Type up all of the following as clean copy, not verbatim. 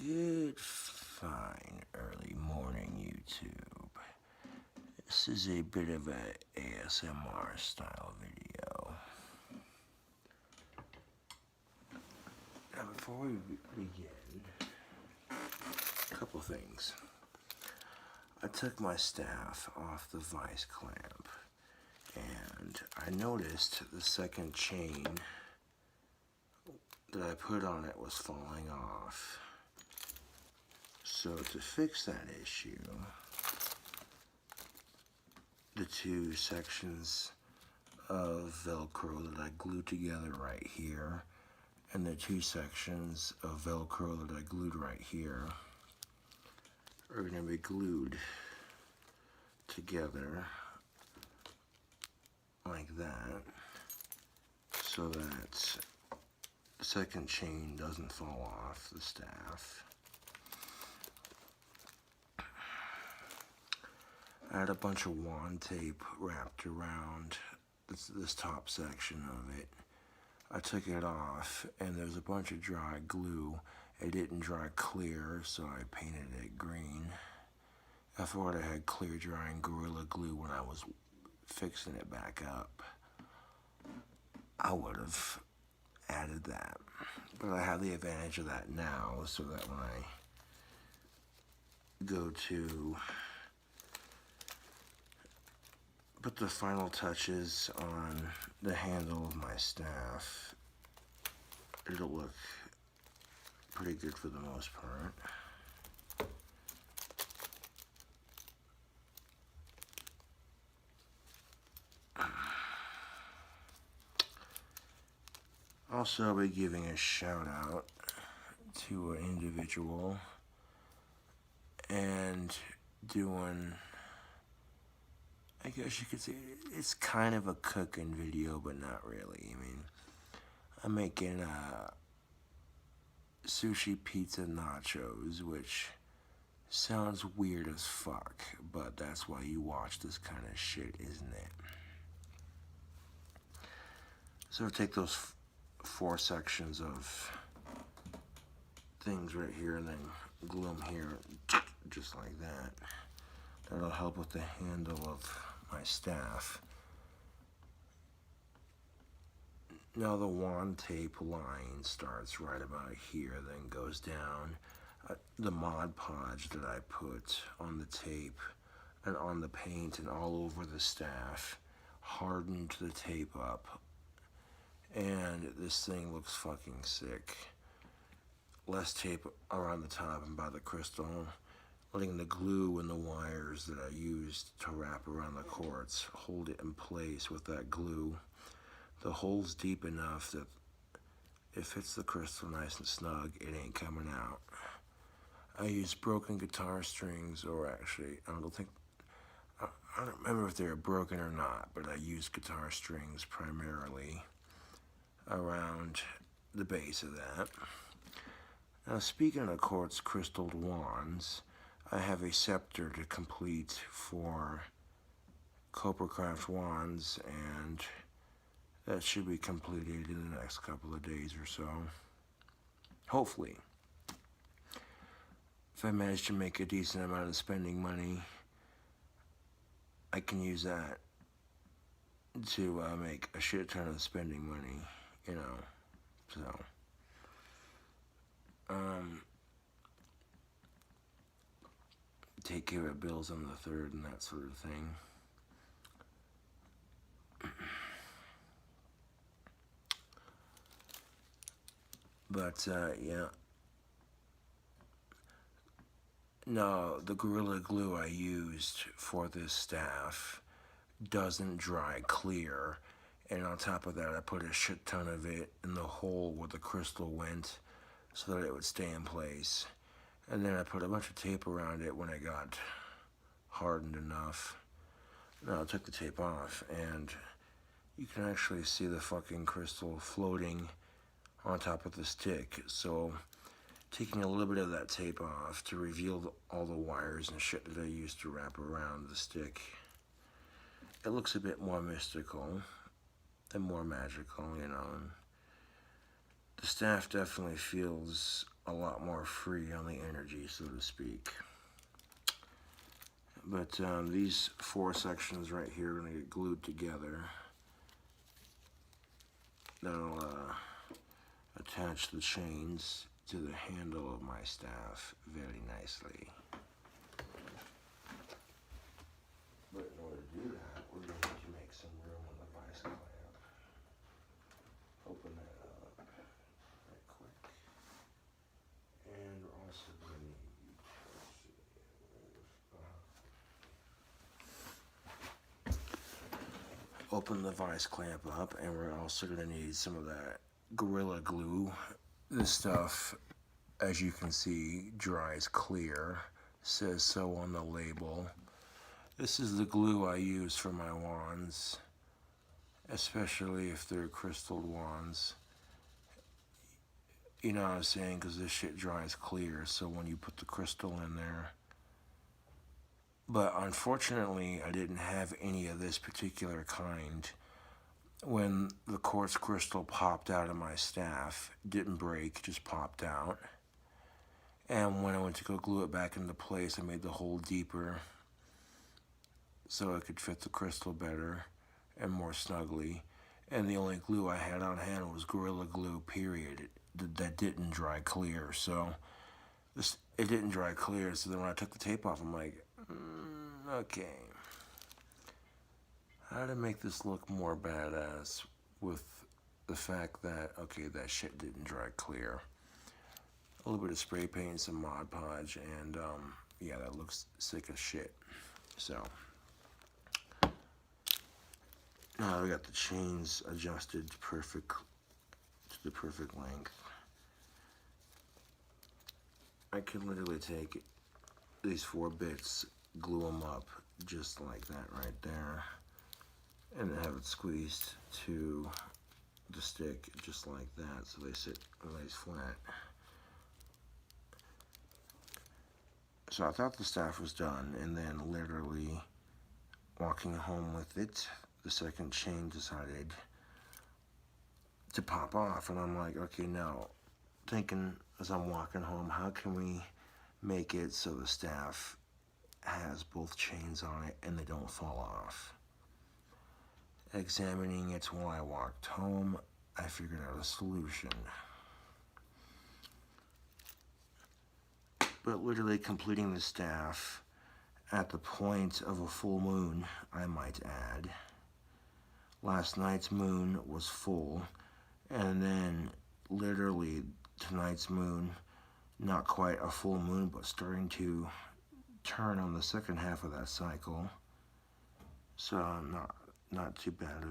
Good, fine, early morning, YouTube. This is a bit of a ASMR style video. Now, before we begin, a couple things. I took my staff off the vice clamp, and I noticed the second chain that I put on it was falling off. So to fix that issue, the two sections of Velcro that I glued together right here and the two sections of Velcro that I glued right here are going to be glued together like that so that the second chain doesn't fall off the staff. I had a bunch of wand tape wrapped around this top section of it. I took it off, and there's a bunch of dry glue. It didn't dry clear, so I painted it green. I thought I had clear drying Gorilla Glue when I was fixing it back up. I would have added that, but I have the advantage of that now, so that when I go to put the final touches on the handle of my staff, it'll look pretty good for the most part. Also, I'll be giving a shout out to an individual and doing, I guess you could say, it's kind of a cooking video, but not really. I mean, I'm making sushi pizza nachos, which sounds weird as fuck, but that's why you watch this kind of shit, isn't it? So I'll take those four sections of things right here and then glue them here, just like that. That'll help with the handle of my staff. Now the wand tape line starts right about here, then goes down. The Mod Podge that I put on the tape and on the paint and all over the staff hardened the tape up. And this thing looks fucking sick. Less tape around the top and by the crystal, letting the glue and the wires that I used to wrap around the quartz hold it in place with that glue. The hole's deep enough that it fits the crystal nice and snug. It ain't coming out. I used broken guitar strings, or actually, I don't remember if they were broken or not, but I used guitar strings primarily around the base of that. Now, speaking of quartz crystalled wands, I have a scepter to complete for Coppercraft wands, and that should be completed in the next couple of days or so. Hopefully. If I manage to make a decent amount of spending money, I can use that to make a shit ton of spending money, you know, so. Take care of bills on the third and that sort of thing. But, yeah. No, the Gorilla Glue I used for this staff doesn't dry clear. And on top of that, I put a shit ton of it in the hole where the crystal went so that it would stay in place. And then I put a bunch of tape around it when it got hardened enough. Now I took the tape off, and you can actually see the fucking crystal floating on top of the stick. So taking a little bit of that tape off to reveal all the wires and shit that I used to wrap around the stick, it looks a bit more mystical and more magical, you know. And the staff definitely feels a lot more free on the energy, so to speak. But these 4 sections right here are going to get glued together. That'll attach the chains to the handle of my staff very nicely. But in order to do that, we're going to make some room on the vice clamp. Open that up right quick. And we're also going to need, open the vice clamp up, and we're also going to need some of that Gorilla Glue. This stuff, as you can see, dries clear. Says so on the label. This is the glue I use for my wands, especially if they're crystal wands. You know what I'm saying? Because this shit dries clear, so when you put the crystal in there. But unfortunately, I didn't have any of this particular kind. When the quartz crystal popped out of my staff, didn't break, just popped out. And when I went to go glue it back into place, I made the hole deeper so I could fit the crystal better and more snugly. And the only glue I had on hand was Gorilla Glue, period. That didn't dry clear. So it didn't dry clear. So then when I took the tape off, I'm like, okay. How to make this look more badass with the fact that, okay, that shit didn't dry clear. A little bit of spray paint, some Mod Podge, and yeah, that looks sick as shit. So now we got the chains adjusted to the perfect length. I can literally take these 4 bits, glue them up just like that right there, and have it squeezed to the stick just like that, so they sit nice flat. So I thought the staff was done, and then literally walking home with it, the second chain decided to pop off, and I'm like, okay, now, thinking as I'm walking home, how can we make it so the staff has both chains on it and they don't fall off? Examining it while I walked home, I figured out a solution. But literally completing the staff at the point of a full moon, I might add. Last night's moon was full, and then literally tonight's moon, not quite a full moon, but starting to turn on the second half of that cycle. So not too bad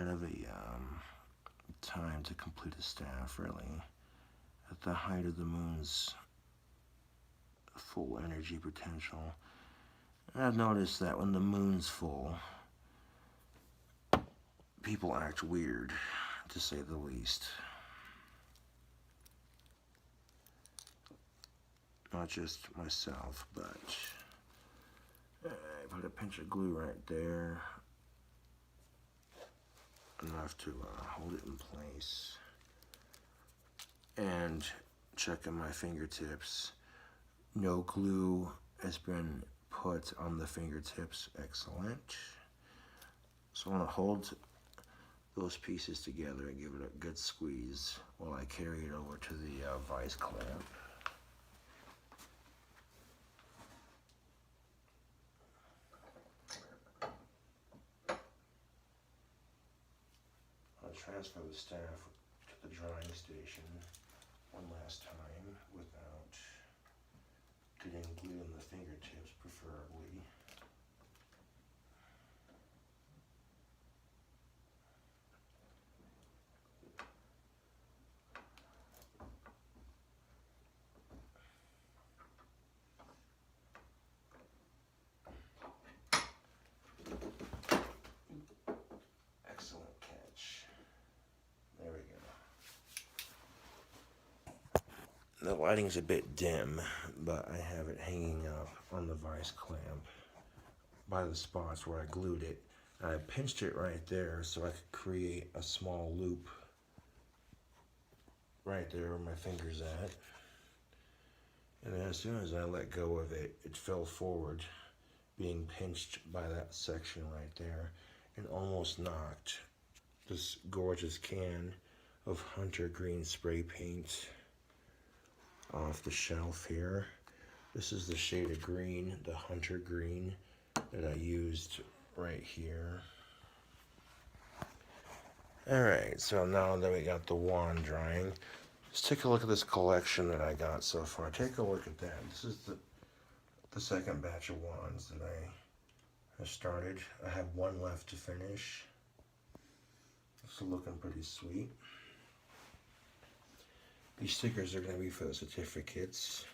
of a time to complete a staff, really, at the height of the moon's full energy potential. And I've noticed that when the moon's full, people act weird, to say the least. Not just myself, but I put a pinch of glue right there, enough to hold it in place. And checking my fingertips, no glue has been put on the fingertips. Excellent. So I want to hold those pieces together and give it a good squeeze while I carry it over to the vice clamp. I'll transfer the staff to the drying station one last time without getting glue on the fingertips, preferably. Excellent catch. There we go. The lighting's a bit dim, but I have it hanging up on the vice clamp by the spots where I glued it. And I pinched it right there so I could create a small loop right there where my finger's at. And then as soon as I let go of it, it fell forward, being pinched by that section right there, and almost knocked this gorgeous can of hunter green spray paint off the shelf here. This is the shade of green, the hunter green, that I used right here. Alright, so now that we got the wand drying, let's take a look at this collection that I got so far. Take a look at that. This is the second batch of wands that I have started. I have one left to finish. It's looking pretty sweet. These stickers are going to be for the certificates.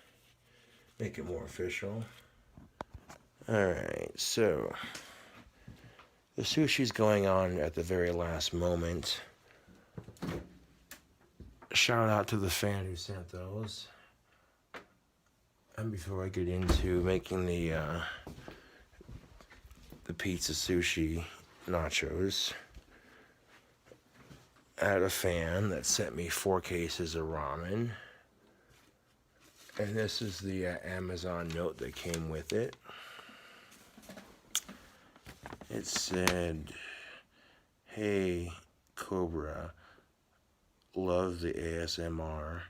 Make it more official. Alright, so the sushi's going on at the very last moment. Shout out to the fan who sent those. And before I get into making the pizza sushi nachos, I had a fan that sent me 4 cases of ramen. And this is the Amazon note that came with it. It said, "Hey, Cobra, love the ASMR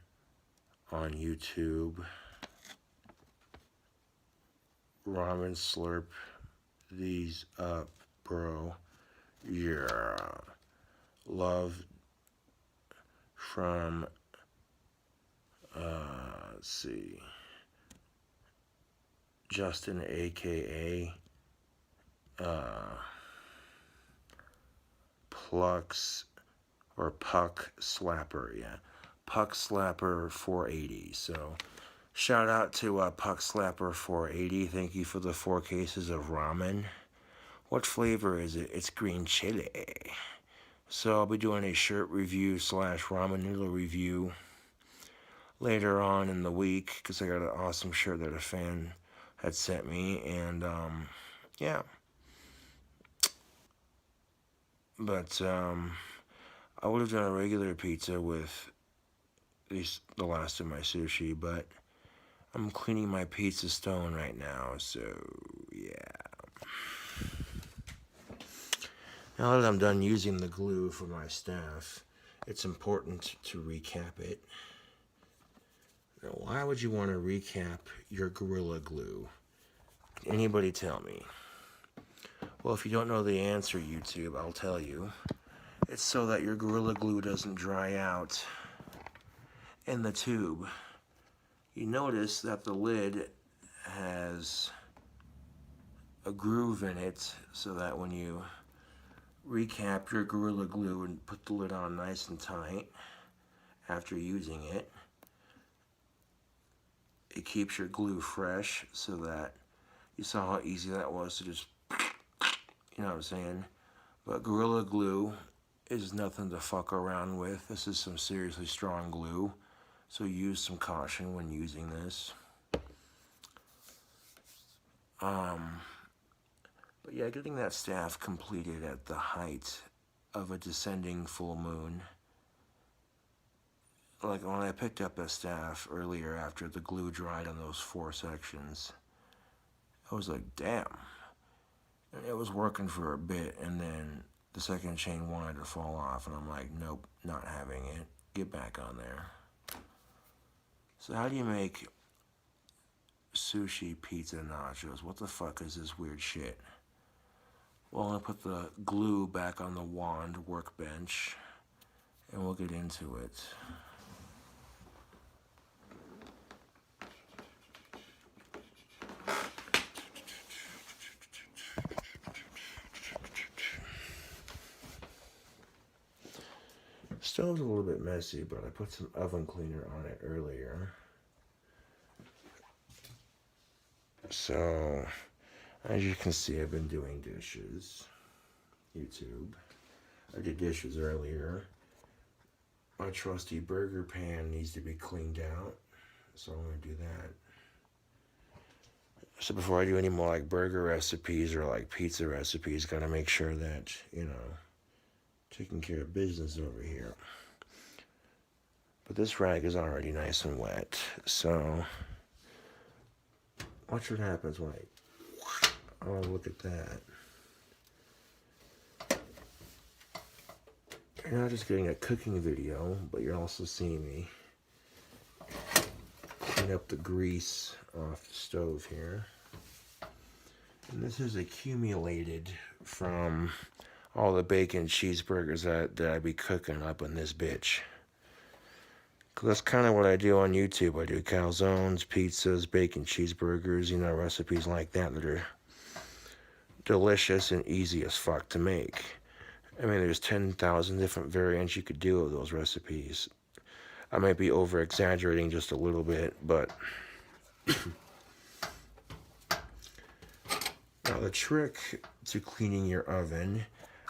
on YouTube. Ramen slurp these up, bro. Yeah. Love from, let's see, Justin, aka Plux or Puck Slapper, yeah, Puck Slapper 480. So shout out to Puck Slapper 480. Thank you for the 4 cases of ramen. What flavor is it? It's green chili. So I'll be doing a shirt review / ramen noodle review later on in the week, because I got an awesome shirt that a fan had sent me, and yeah. But I would have done a regular pizza with the last of my sushi, but I'm cleaning my pizza stone right now, so yeah. Now that I'm done using the glue for my staff, it's important to recap it. Now, why would you want to recap your Gorilla Glue? Can anybody tell me? Well, if you don't know the answer, YouTube, I'll tell you. It's so that your Gorilla Glue doesn't dry out in the tube. You notice that the lid has a groove in it, so that when you recap your Gorilla Glue and put the lid on nice and tight after using it, it keeps your glue fresh, so that you saw how easy that was to just, you know what I'm saying? But Gorilla Glue is nothing to fuck around with. This is some seriously strong glue, so use some caution when using this. But yeah, getting that staff completed at the height of a descending full moon. Like when I picked up that staff earlier after the glue dried on those 4 sections, I was like, damn. And it was working for a bit, and then the second chain wanted to fall off, and I'm like, nope, not having it. Get back on there. So how do you make sushi pizza nachos? What the fuck is this weird shit? Well, I'm going to put the glue back on the wand workbench, and we'll get into it. Stove's a little bit messy, but I put some oven cleaner on it earlier. So, as you can see, I've been doing dishes. YouTube. I did dishes earlier. My trusty burger pan needs to be cleaned out, so I'm going to do that. So before I do any more like burger recipes or like pizza recipes, gotta make sure that, you know, taking care of business over here. But this rag is already nice and wet, so watch what happens when oh, look at that. You're not just getting a cooking video, but you're also seeing me clean up the grease off the stove here. And this is accumulated from all the bacon cheeseburgers that I be cooking up in this bitch. Cause that's kind of what I do on YouTube. I do calzones, pizzas, bacon cheeseburgers, you know, recipes like that are delicious and easy as fuck to make. I mean, there's 10,000 different variants you could do of those recipes. I might be over-exaggerating just a little bit, but now the trick to cleaning your oven,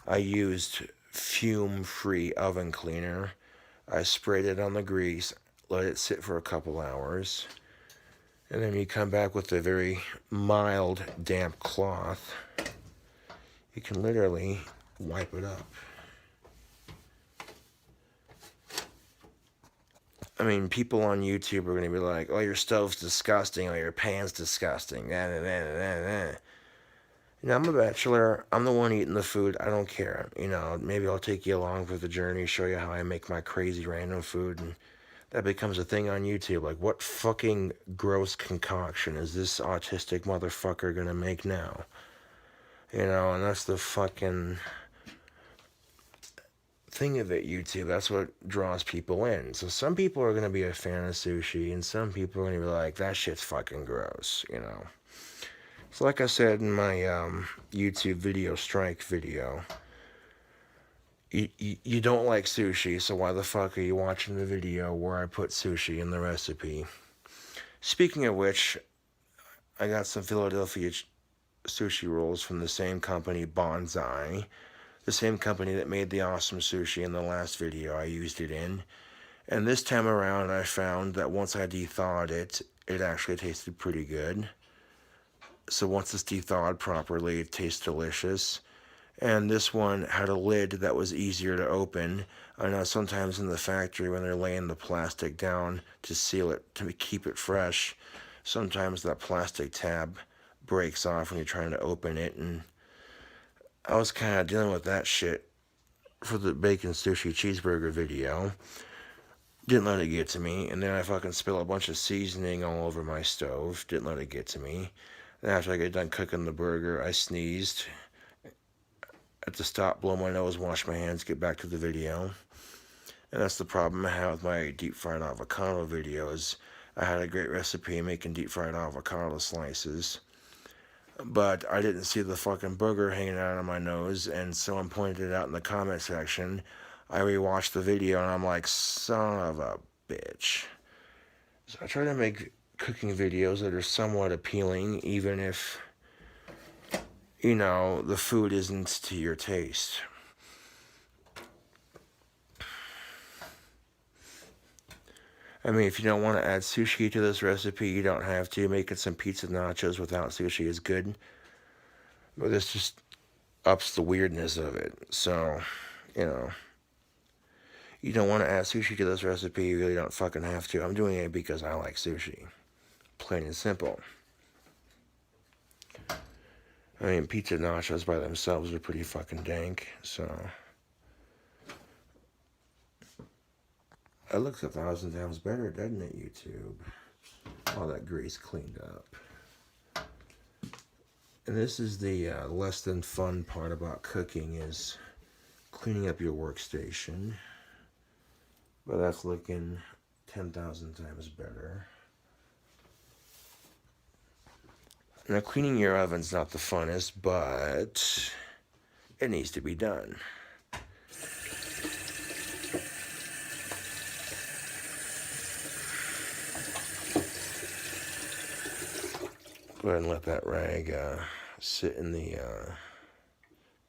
I used fume-free oven cleaner. I sprayed it on the grease, let it sit for a couple hours, and then you come back with a very mild damp cloth. You can literally wipe it up. I mean, people on YouTube are going to be like, oh, your stove's disgusting, oh, your pan's disgusting, nah, nah, nah, nah, nah. You know, I'm a bachelor. I'm the one eating the food. I don't care. You know, maybe I'll take you along for the journey, show you how I make my crazy random food, and that becomes a thing on YouTube. Like, what fucking gross concoction is this autistic motherfucker gonna make now? You know, and that's the fucking thing of it, YouTube. That's what draws people in. So some people are gonna be a fan of sushi, and some people are gonna be like, that shit's fucking gross, you know. So like I said in my YouTube video strike video, you don't like sushi, so why the fuck are you watching the video where I put sushi in the recipe? Speaking of which, I got some Philadelphia sushi rolls from the same company, Bonsai, the same company that made the awesome sushi in the last video I used it in. And this time around I found that once I thawed it, it actually tasted pretty good. So once it's thawed properly, it tastes delicious. And this one had a lid that was easier to open. I know sometimes in the factory when they're laying the plastic down to seal it, to keep it fresh, sometimes that plastic tab breaks off when you're trying to open it. And I was kind of dealing with that shit for the bacon sushi cheeseburger video. Didn't let it get to me. And then I fucking spill a bunch of seasoning all over my stove. Didn't let it get to me. And after I get done cooking the burger, I sneezed. Had to stop, blow my nose, wash my hands, get back to the video. And that's the problem I have with my deep fried avocado videos. I had a great recipe making deep fried avocado slices, but I didn't see the fucking booger hanging out of my nose, and someone pointed it out in the comment section. I rewatched the video and I'm like, son of a bitch. So I try to make cooking videos that are somewhat appealing, even if, you know, the food isn't to your taste. I mean, if you don't want to add sushi to this recipe, you don't have to. Making some pizza nachos without sushi is good. But this just ups the weirdness of it. So, you know, you don't want to add sushi to this recipe, you really don't fucking have to. I'm doing it because I like sushi. Plain and simple. I mean, pizza nachos by themselves are pretty fucking dank, so it looks 1,000 times better, doesn't it, YouTube? All that grease cleaned up. And this is the less than fun part about cooking, is cleaning up your workstation. But that's looking 10,000 times better. Now, cleaning your oven's not the funnest, but it needs to be done. Go ahead and let that rag sit in the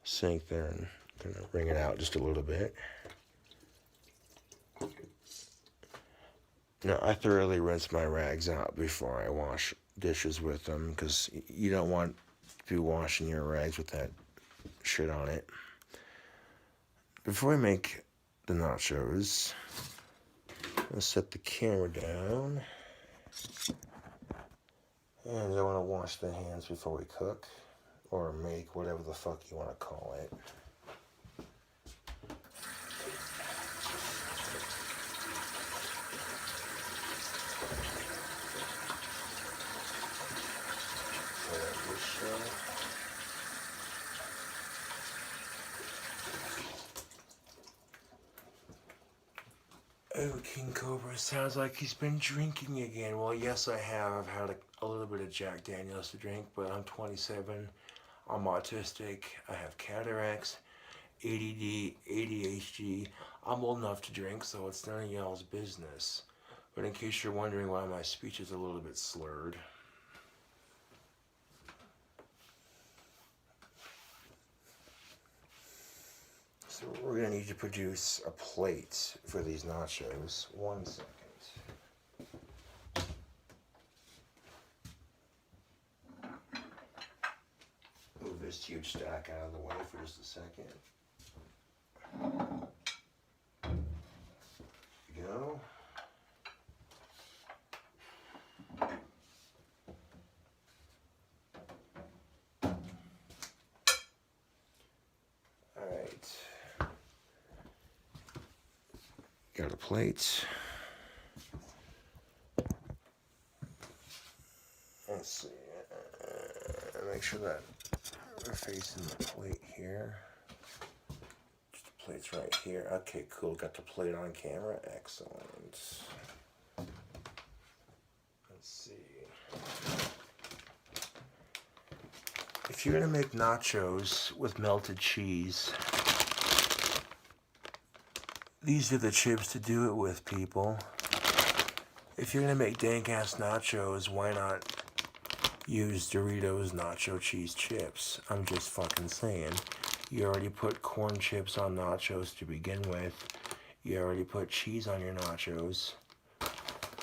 sink there, and kind of wring it out just a little bit. Now, I thoroughly rinse my rags out before I wash dishes with them, because you don't want to be washing your rags with that shit on it. Before we make the nachos, Let's set the camera down. And I want to wash the hands before we cook, or make, whatever the fuck you want to call it. Oh, King Cobra sounds like he's been drinking again. Well, yes, I have. I've had a little bit of Jack Daniels to drink, but I'm 27. I'm autistic. I have cataracts, ADD, ADHD. I'm old enough to drink, so it's none of y'all's business. But in case you're wondering why my speech is a little bit slurred, so we're going to need to produce a plate for these nachos. 1 second. Move this huge stack out of the way for just a second. There we go. Alright. Got a plate. Let's see. Make sure that we're facing the plate here. Just the plate's right here. Okay, cool. Got the plate on camera. Excellent. Let's see. If you're gonna make nachos with melted cheese, these are the chips to do it with, people. If you're gonna make dank-ass nachos, why not use Doritos nacho cheese chips? I'm just fucking saying. You already put corn chips on nachos to begin with. You already put cheese on your nachos.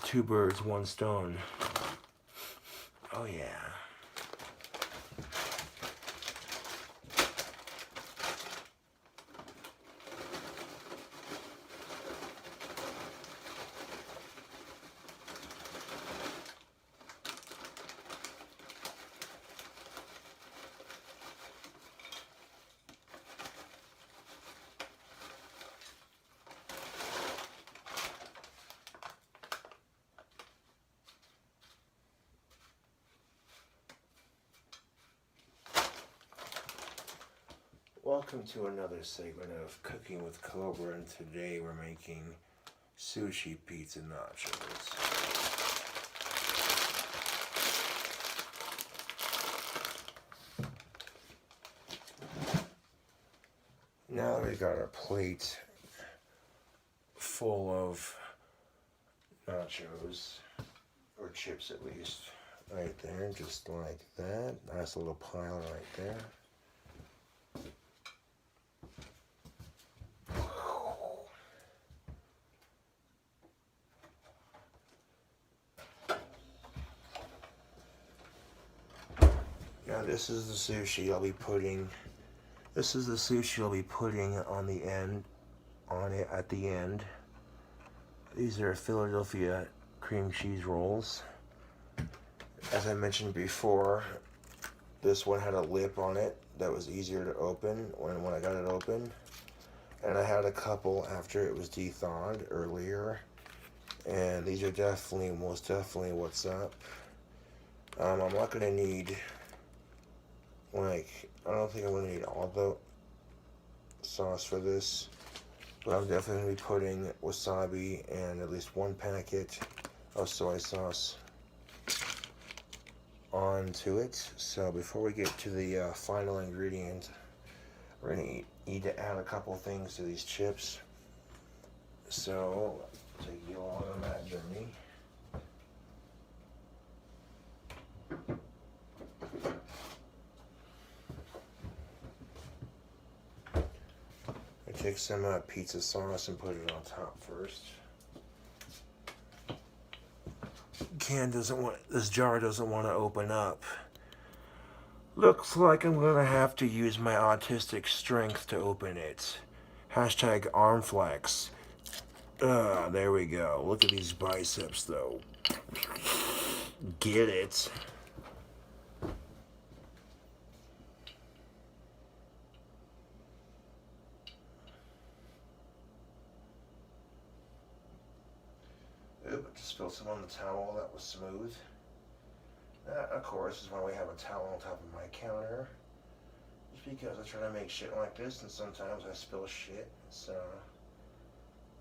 2 birds, 1 stone. Oh yeah. Welcome to another segment of Cooking with Cobra, and today we're making sushi pizza nachos. Now that we've got our plate full of nachos, or chips at least, right there, just like that. Nice little pile right there. Now this is the sushi I'll be putting. This is the sushi I'll be putting on the end, on it at the end. These are Philadelphia cream cheese rolls. As I mentioned before, this one had a lip on it that was easier to open when I got it open. And I had a couple after it was de-thawed earlier. And these are definitely, most definitely what's up. I'm not gonna need, like, I don't think I'm gonna need all the sauce for this, but I'm definitely gonna be putting wasabi and at least 1 packet of soy sauce onto it. So before we get to the final ingredient, we're gonna need to add a couple things to these chips. So I'll take you along on that journey. I take some pizza sauce and put it on top first. This jar doesn't want to open up. Looks like I'm gonna have to use my autistic strength to open it. Hashtag arm flex. There we go. Look at these biceps, though. Get it? Oop, I just spilled some on the towel. That was smooth. That, of course, is why we have a towel on top of my counter. Just because I try to make shit like this, and sometimes I spill shit. So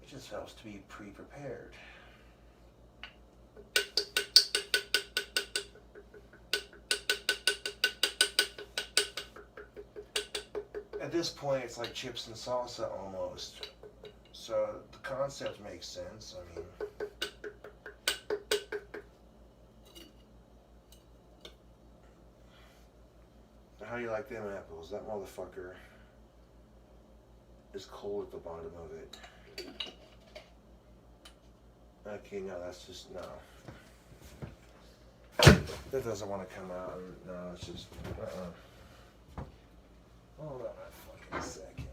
it just helps to be pre-prepared. At this point, it's like chips and salsa almost. So the concept makes sense. I mean, how do you like them apples? That motherfucker is cold at the bottom of it. Okay, no, that's just, no. That doesn't want to come out. No, it's just, Hold on a fucking second.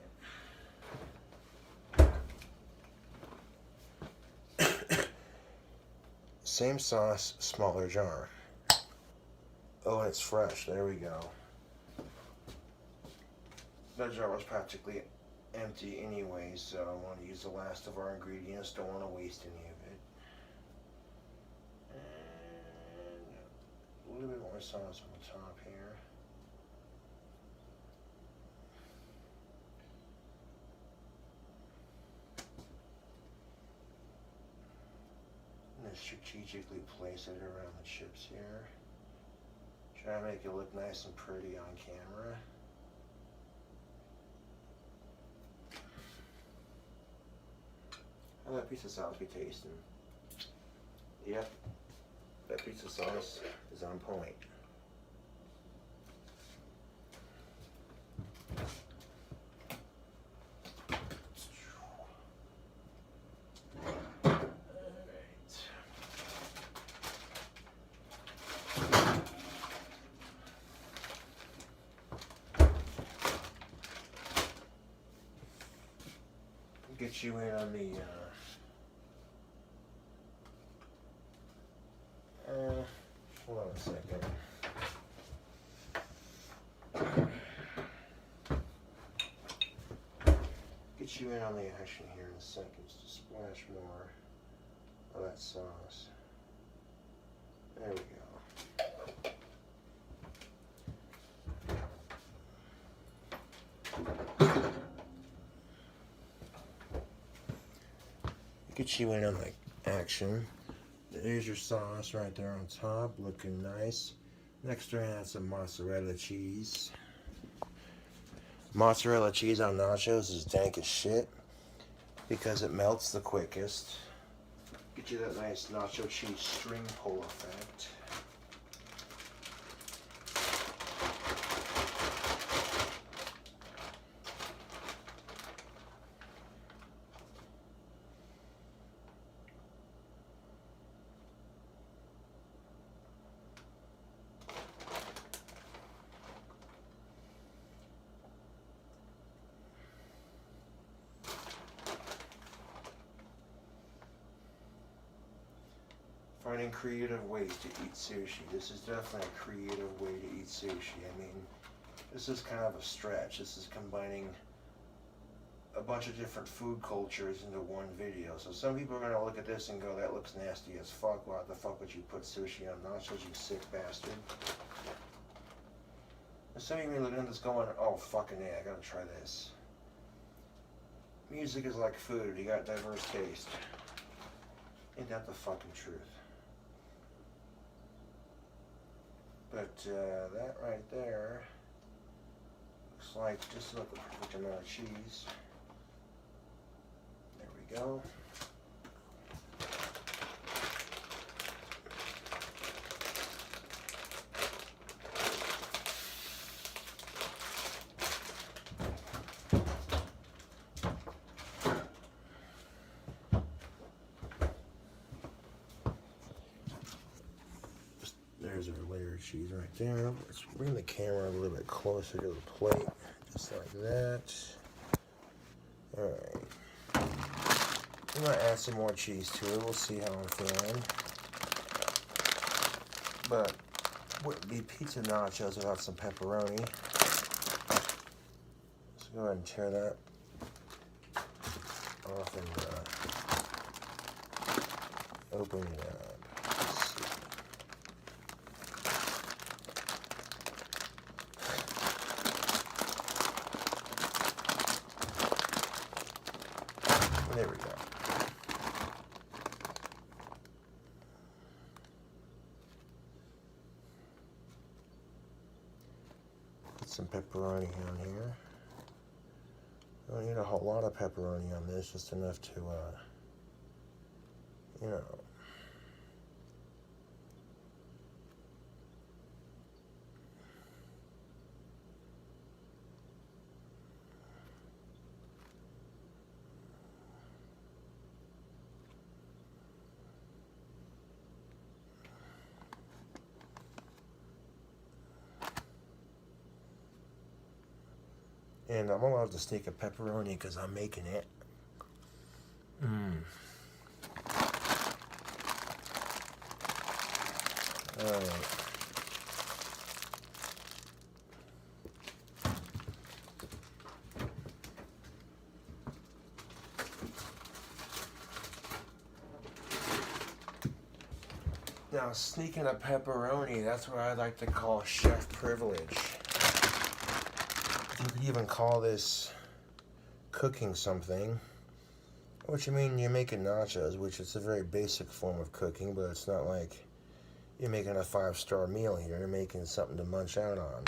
Same sauce, smaller jar. Oh, and it's fresh. There we go. That jar was practically empty anyway, so I want to use the last of our ingredients. Don't want to waste any of it. And a little bit more sauce on the top here. And strategically place it around the chips here. Try to make it look nice and pretty on camera. How that piece of sauce be tasting? Yep, that piece of sauce is on point. Get you in on the hold on a second. Get you in on the action here in a second. Just splash more of that sauce. There we go. Get you in on the action. There's your sauce right there on top, looking nice. Next we're gonna add some mozzarella cheese. Mozzarella cheese on nachos is dank as shit because it melts the quickest. Get you that nice nacho cheese string pull effect. Finding creative ways to eat sushi. This is definitely a creative way to eat sushi. I mean, this is kind of a stretch. This is combining a bunch of different food cultures into one video. So some people are going to look at this and go, that looks nasty as fuck. Why the fuck would you put sushi on nachos, you sick bastard? And some of you may look at this going, oh fucking yeah, I gotta try this. Music is like food. You got diverse taste. Ain't that the fucking truth? But that right there looks like just about the perfect amount of cheese. There we go. There's our layer of cheese right there. Let's bring the camera a little bit closer to the plate, just like that. Alright. I'm gonna add some more cheese to it. We'll see how I'm feeling. But wouldn't be pizza nachos without some pepperoni. So go ahead and tear that off and open it up. There we go. Put some pepperoni on here. Don't need a whole lot of pepperoni on this, just enough to, you know. And I'm allowed to sneak a pepperoni because I'm making it. Alright. Now, sneaking a pepperoni, that's what I like to call chef privilege. You could even call this cooking something. What you mean, you're making nachos, which is a very basic form of cooking, but it's not like you're making a 5-star meal here. You're making something to munch out on.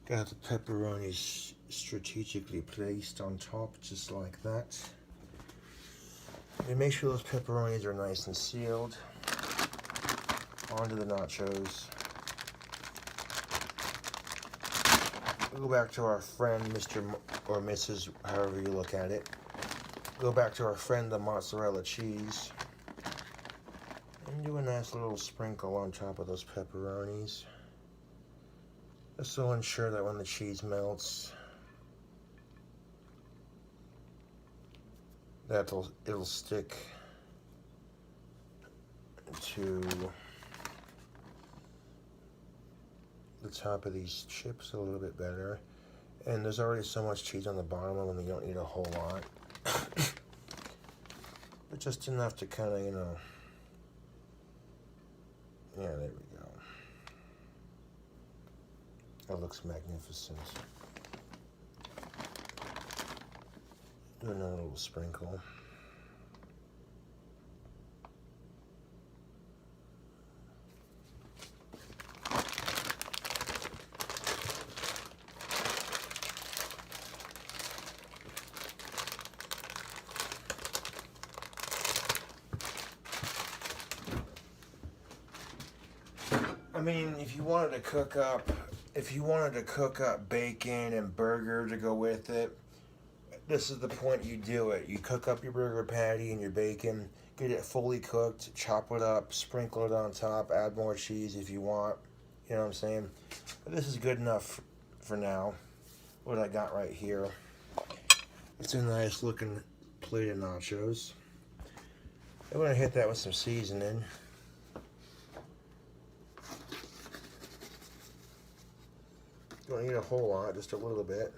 Got the pepperonis strategically placed on top, just like that. And make sure those pepperonis are nice and sealed. Onto the nachos. Go back to our friend, Mr. or Mrs., however you look at it. Go back to our friend, the mozzarella cheese. And do a nice little sprinkle on top of those pepperonis. This will ensure that when the cheese melts, that it'll stick to the top of these chips a little bit better. And there's already so much cheese on the bottom of them, you don't need a whole lot. But just enough to kind of, you know, yeah, there we go. That looks magnificent. Do another little sprinkle. I mean, if you wanted to cook up bacon and burger to go with it, this is the point you do it. You cook up your burger patty and your bacon, get it fully cooked, chop it up, sprinkle it on top, add more cheese if you want. You know what I'm saying? But this is good enough for now. What I got right here. It's a nice looking plate of nachos. I'm gonna hit that with some seasoning. Don't need a whole lot, just a little bit.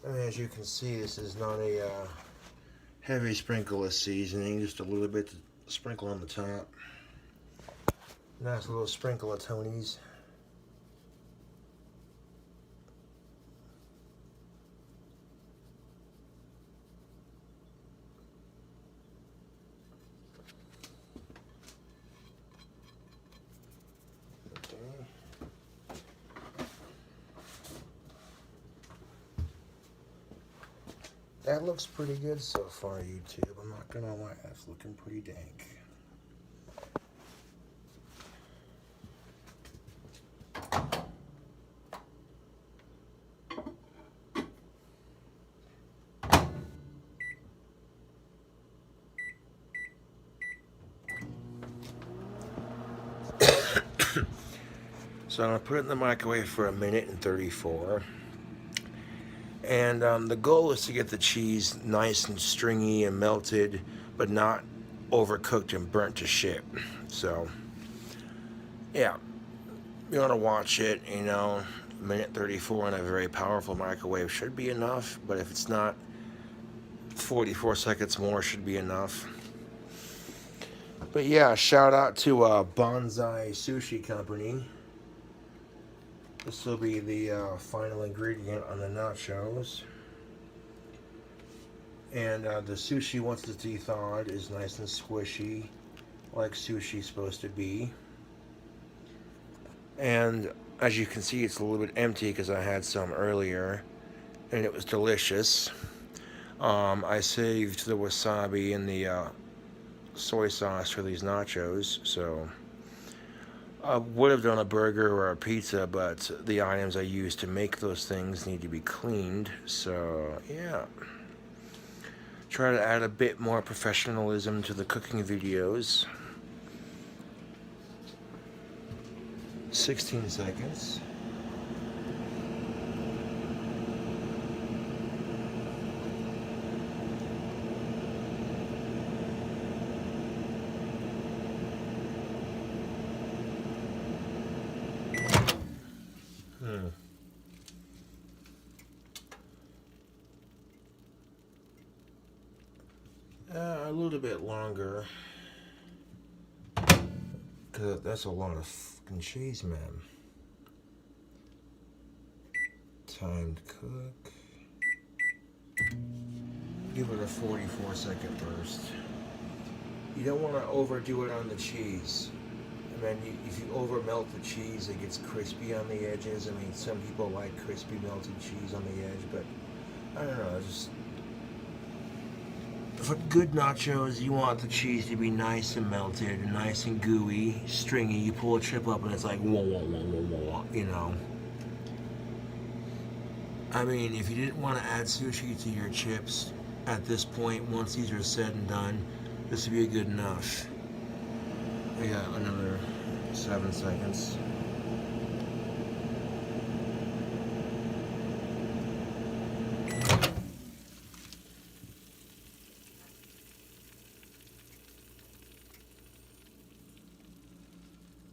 And as you can see, this is not a heavy sprinkle of seasoning, just a little bit to sprinkle on the top. Nice little sprinkle of Tony's. That looks pretty good so far, YouTube. I'm not gonna lie, that's looking pretty dank. So I'm gonna put it in the microwave for 1:34 minutes. And the goal is to get the cheese nice and stringy and melted, but not overcooked and burnt to shit. So, yeah, you want to watch it, you know, minute 34 on a very powerful microwave should be enough, but if it's not, 44 seconds more should be enough. But yeah, shout out to Bonsai Sushi Company. This will be the final ingredient on the nachos. And the sushi, once it's de-thawed, is nice and squishy, like sushi's supposed to be. And as you can see, it's a little bit empty because I had some earlier, and it was delicious. I saved the wasabi and the soy sauce for these nachos, so I would have done a burger or a pizza, but the items I used to make those things need to be cleaned, so yeah. Try to add a bit more professionalism to the cooking videos. 16 seconds. A little bit longer. Cause that's a lot of fucking cheese, man. Timed cook. Give it a 44-second burst. You don't want to overdo it on the cheese. I mean, if you over melt the cheese, it gets crispy on the edges. I mean, some people like crispy melted cheese on the edge, but I don't know, just for good nachos, you want the cheese to be nice and melted, nice and gooey, stringy. You pull a chip up and it's like wah wah wah wah wah, you know. I mean, if you didn't want to add sushi to your chips at this point, once these are said and done, this would be good enough. I got another 7 seconds.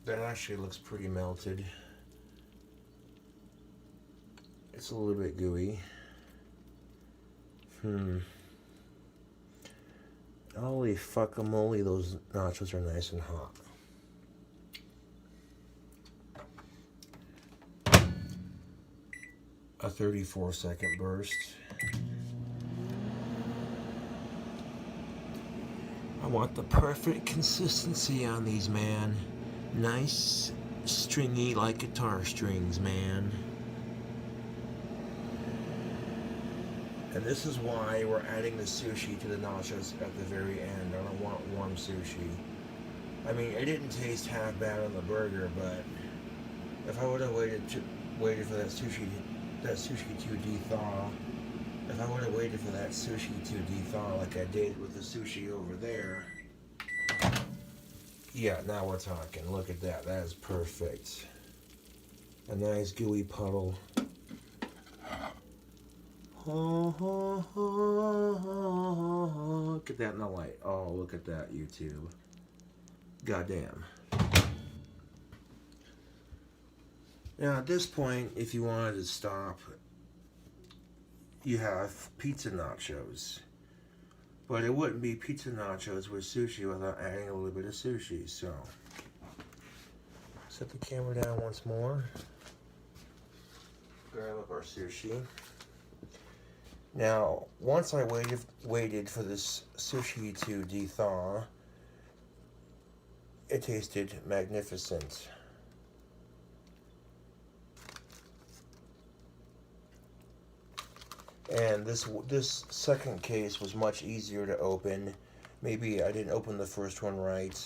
That actually looks pretty melted. It's a little bit gooey. Holy fuckamole, those nachos are nice and hot. A 34-second burst. I want the perfect consistency on these, man. Nice, stringy like guitar strings, man. And this is why we're adding the sushi to the nachos at the very end. I don't want warm sushi. I mean, it didn't taste half bad on the burger, but if I would have waited for that sushi to de-thaw, if I would have waited for that sushi to de-thaw like I did with the sushi over there, yeah, now we're talking. Look at that. That is perfect. A nice gooey puddle. Look at that in the light. Oh, look at that, YouTube. Goddamn. Now, at this point, if you wanted to stop, you have pizza nachos. But it wouldn't be pizza nachos with sushi without adding a little bit of sushi, so. Set the camera down once more. Grab up our sushi. Now, once I waited for this sushi to de-thaw, it tasted magnificent. And this second case was much easier to open. Maybe I didn't open the first one right,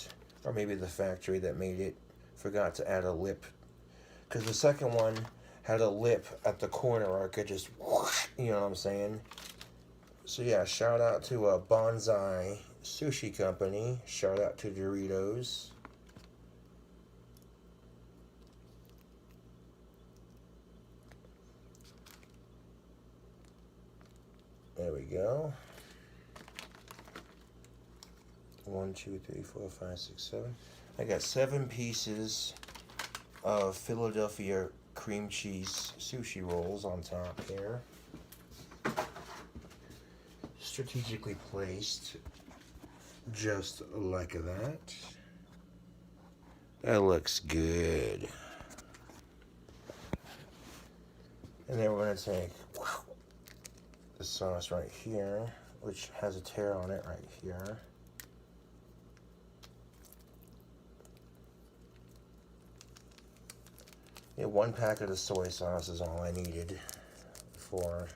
or maybe the factory that made it forgot to add a lip. Because the second one had a lip at the corner, I could just, whoosh, you know what I'm saying? So yeah, shout out to Bonsai Sushi Company. Shout out to Doritos. There we go. 1, 2, 3, 4, 5, 6, 7. I got 7 pieces of Philadelphia cream cheese sushi rolls on top here. Strategically placed just like that. That looks good. And then we're going to take the sauce right here, which has a tear on it right here. Yeah, 1 packet of soy sauce is all I needed for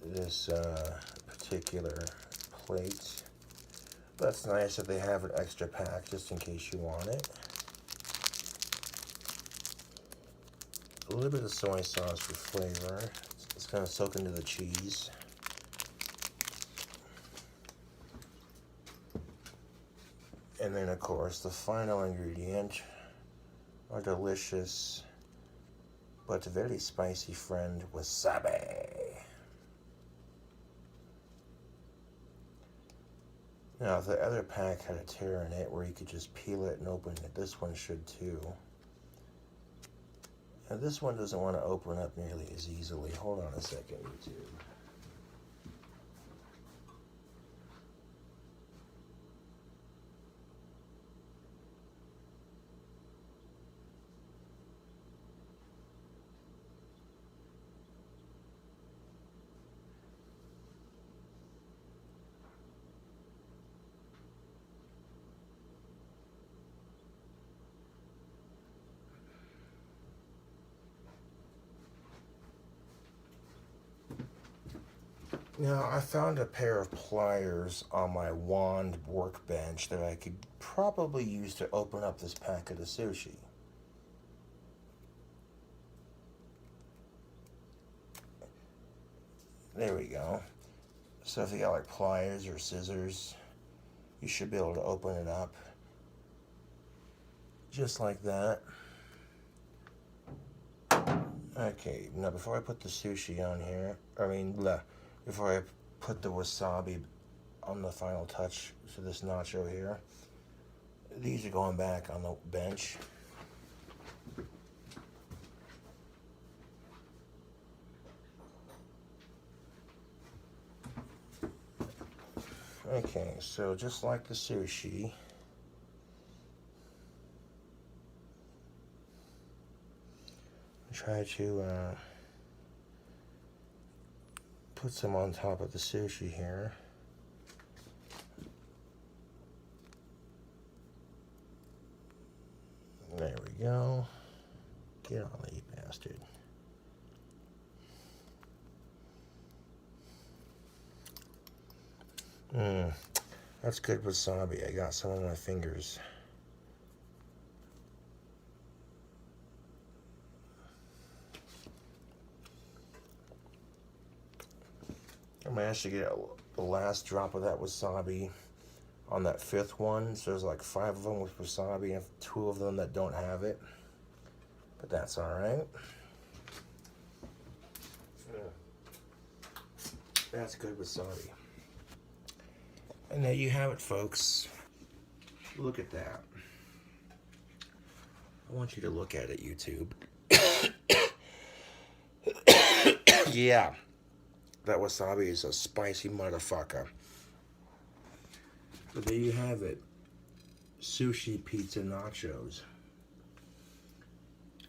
this particular plate. That's nice that they have an extra pack just in case you want it. A little bit of soy sauce for flavor. It's going to soak into the cheese. And then, of course, the final ingredient, our delicious but very spicy friend, wasabi. Now, the other pack had a tear in it where you could just peel it and open it. This one should too. And this one doesn't want to open up nearly as easily. Hold on a second, YouTube. Now, I found a pair of pliers on my wand workbench that I could probably use to open up this packet of sushi. There we go. So if you got like pliers or scissors, you should be able to open it up. Just like that. Okay, now before I put the sushi on here, before I put the wasabi on the final touch to this nacho here, these are going back on the bench. Okay, so just like the sushi, try to put some on top of the sushi here. There we go. Get on there, you bastard. That's good wasabi. I got some on my fingers. I managed to get the last drop of that wasabi on that 5th one. So there's like 5 of them with wasabi and 2 of them that don't have it. But that's alright. That's good wasabi. And there you have it, folks. Look at that. I want you to look at it, YouTube. Yeah. That wasabi is a spicy motherfucker. But there you have it. Sushi, pizza, nachos.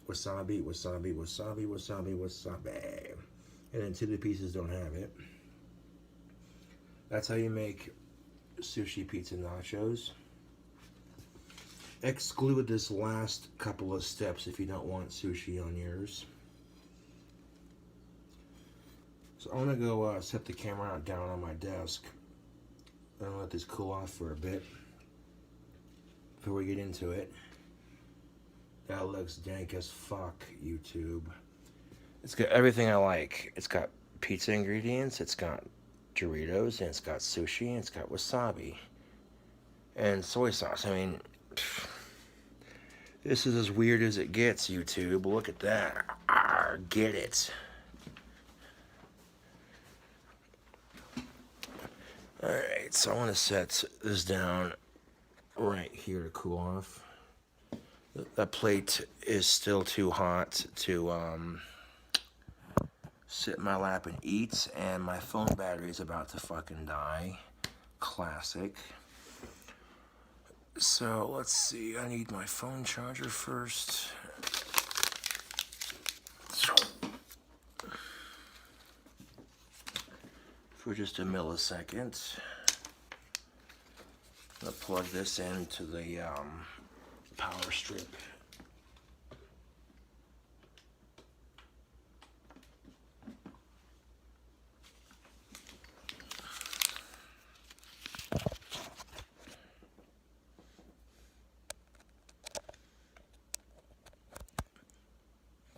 Wasabi, wasabi, wasabi, wasabi, wasabi. And then 2 of the pieces don't have it. That's how you make sushi, pizza, nachos. Exclude this last couple of steps if you don't want sushi on yours. So I'm gonna go set the camera down on my desk and let this cool off for a bit before we get into it. That looks dank as fuck, YouTube. It's got everything I like. It's got pizza ingredients, it's got Doritos, and it's got sushi, and it's got wasabi and soy sauce. I mean, this is as weird as it gets, YouTube. Look at that. Get it. Alright, so I want to set this down right here to cool off. That plate is still too hot to sit in my lap and eat, and my phone battery is about to fucking die. Classic. So let's see, I need my phone charger first. For just a millisecond. I'm gonna plug this into the power strip.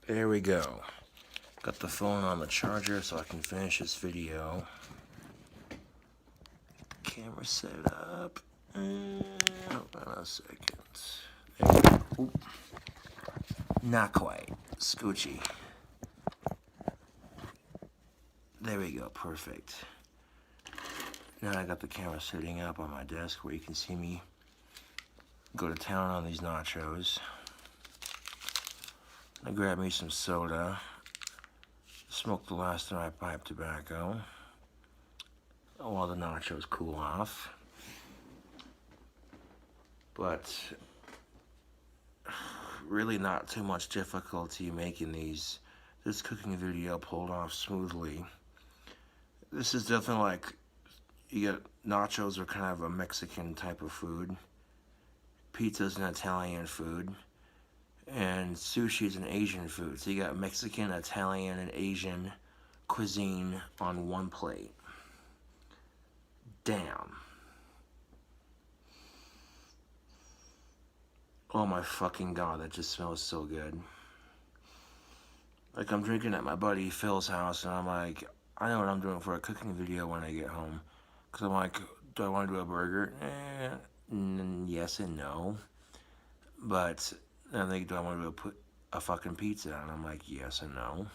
There we go. Got the phone on the charger so I can finish this video. Camera set up. Hold on a second. There we go. Oop. Not quite. Scoochie. There we go. Perfect. Now I got the camera sitting up on my desk where you can see me go to town on these nachos. I grabbed me some soda. Smoked the last of my pipe tobacco while the nachos cool off. But really not too much difficulty making these. This cooking video pulled off smoothly. This is definitely like, you get nachos are kind of a Mexican type of food. Pizza's an Italian food. And sushi is an Asian food. So you got Mexican, Italian, and Asian cuisine on one plate. Damn. Oh my fucking god, that just smells so good. Like, I'm drinking at my buddy Phil's house, and I'm like, I know what I'm doing for a cooking video when I get home. Because I'm like, do I want to do a burger? Yes and no. But I think, do I want to put a fucking pizza on? I'm like, yes and no.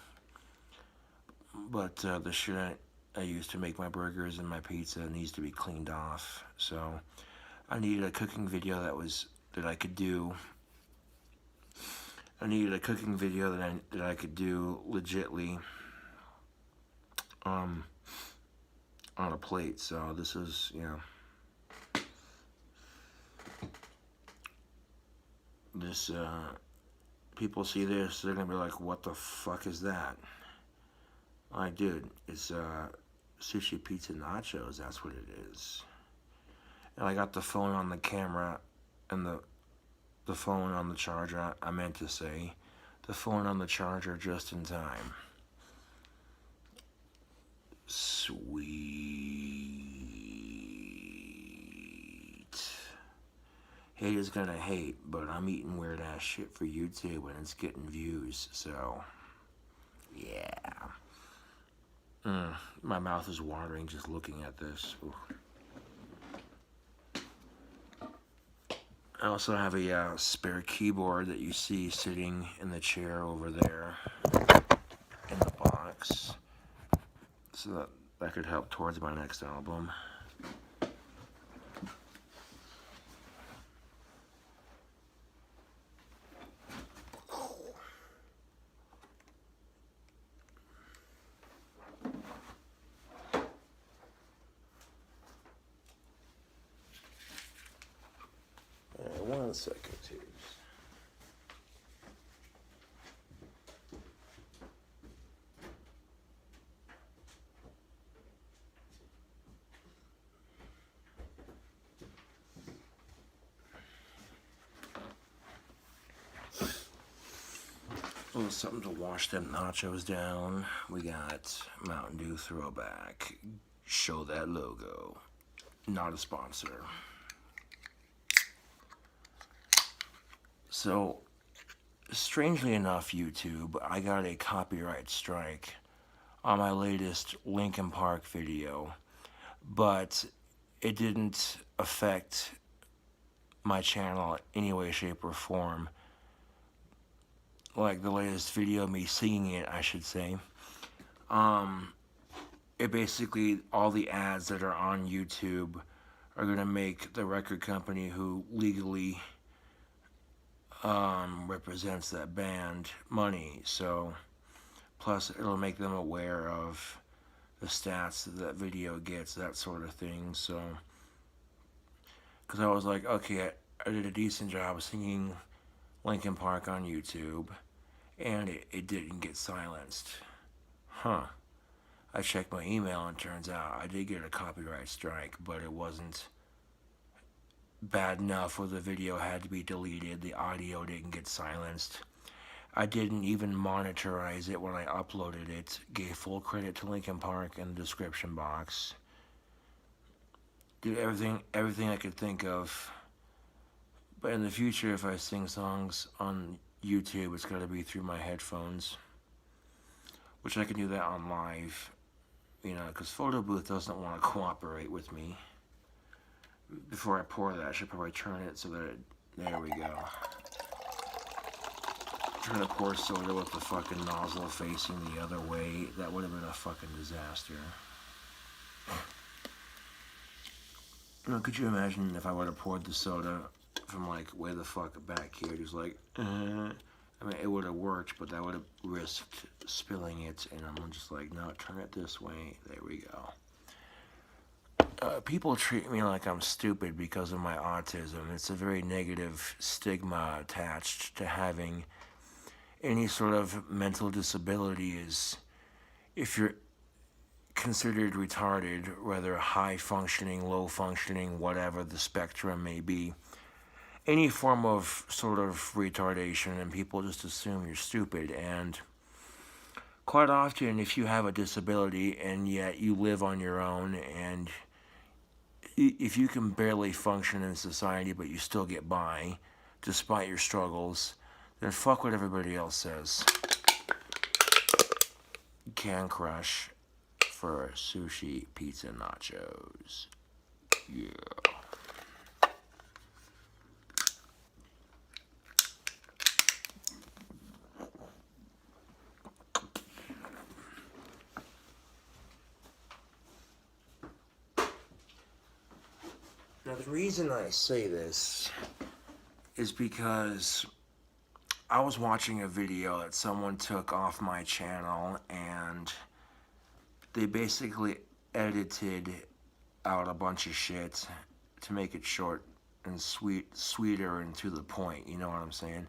But the shit I used to make my burgers and my pizza needs to be cleaned off. So I needed a cooking video that I could do. I needed a cooking video that I could do legitly on a plate. So this is, you know, this people see this, they're gonna be like, what the fuck is that? Like, dude, it's sushi pizza nachos. That's what it is. And I got the phone on the camera and the phone on the charger. I meant to say the phone on the charger just in time. Sweet. Haters gonna hate, but I'm eating weird ass shit for YouTube and it's getting views, so yeah. My mouth is watering just looking at this. Ooh. I also have a spare keyboard that you see sitting in the chair over there in the box. So that could help towards my next album. One second, tubes. A little something to wash them nachos down. We got Mountain Dew Throwback. Show that logo. Not a sponsor. So, strangely enough, YouTube, I got a copyright strike on my latest Linkin Park video, but it didn't affect my channel in any way, shape, or form. Like the latest video, me singing it, I should say. it basically, all the ads that are on YouTube are going to make the record company who legally represents that band money. So, plus it'll make them aware of the stats that video gets, that sort of thing. So, because I was like, okay, I did a decent job singing Linkin Park on YouTube, and it didn't get silenced. Huh. I checked my email and turns out I did get a copyright strike, but it wasn't bad enough where the video had to be deleted. The audio didn't get silenced. I didn't even monetize it when I uploaded it. Gave full credit to Linkin Park in the description box. Did everything I could think of. But in the future, if I sing songs on YouTube, it's got to be through my headphones, which I can do that on live, because Photo Booth doesn't want to cooperate with me. Before I pour that, I should probably turn it so that there we go. Trying to pour soda with the fucking nozzle facing the other way, that would have been a fucking disaster. Could you imagine if I would have poured the soda from like way the fuck back here, just like, I mean, it would have worked, but that would have risked spilling it, and I'm just like, no, turn it this way, there we go. People treat me like I'm stupid because of my autism. It's a very negative stigma attached to having any sort of mental disability. Is if you're considered retarded, whether high functioning, low functioning, whatever the spectrum may be, any form of sort of retardation, and people just assume you're stupid. And quite often, if you have a disability and yet you live on your own, and if you can barely function in society but you still get by despite your struggles, then fuck what everybody else says. Can crush for sushi, pizza, nachos. Yeah. Now, the reason I say this is because I was watching a video that someone took off my channel, and they basically edited out a bunch of shit to make it short and sweeter and to the point, you know what I'm saying?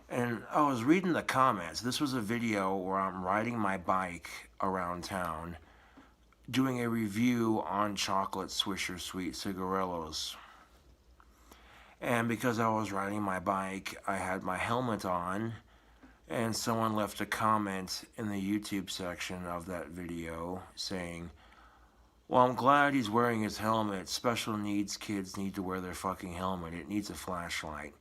And I was reading the comments. This was a video where I'm riding my bike around town, doing a review on chocolate Swisher Sweet Cigarillos. And because I was riding my bike, I had my helmet on, and someone left a comment in the YouTube section of that video saying, well, I'm glad he's wearing his helmet. Special needs kids need to wear their fucking helmet. It needs a flashlight.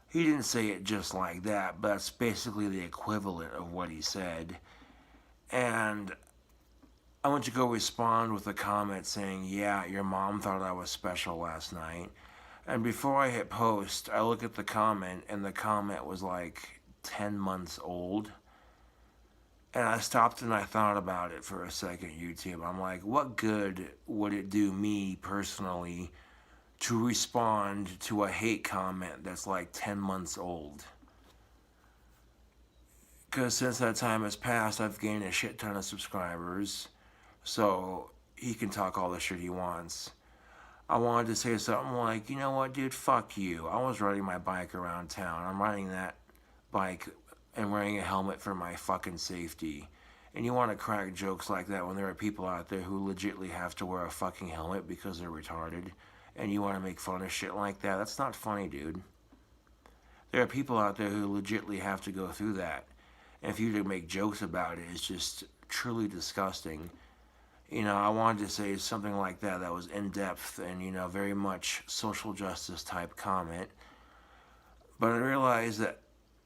He didn't say it just like that, but that's basically the equivalent of what he said. And I went to go respond with a comment saying, yeah, your mom thought I was special last night. And before I hit post, I look at the comment, and the comment was like 10 months old. And I stopped and I thought about it for a second, YouTube. I'm like, what good would it do me personally to respond to a hate comment that's like 10 months old? Because since that time has passed, I've gained a shit ton of subscribers. So he can talk all the shit he wants. I wanted to say something like, you know what, dude, fuck you. I was riding my bike around town. I'm riding that bike and wearing a helmet for my fucking safety. And you want to crack jokes like that when there are people out there who legitimately have to wear a fucking helmet because they're retarded, and you want to make fun of shit like that? That's not funny, dude. There are people out there who legitimately have to go through that. And for you to make jokes about it is just truly disgusting. I wanted to say something like that was in-depth and, very much social justice type comment. But I realized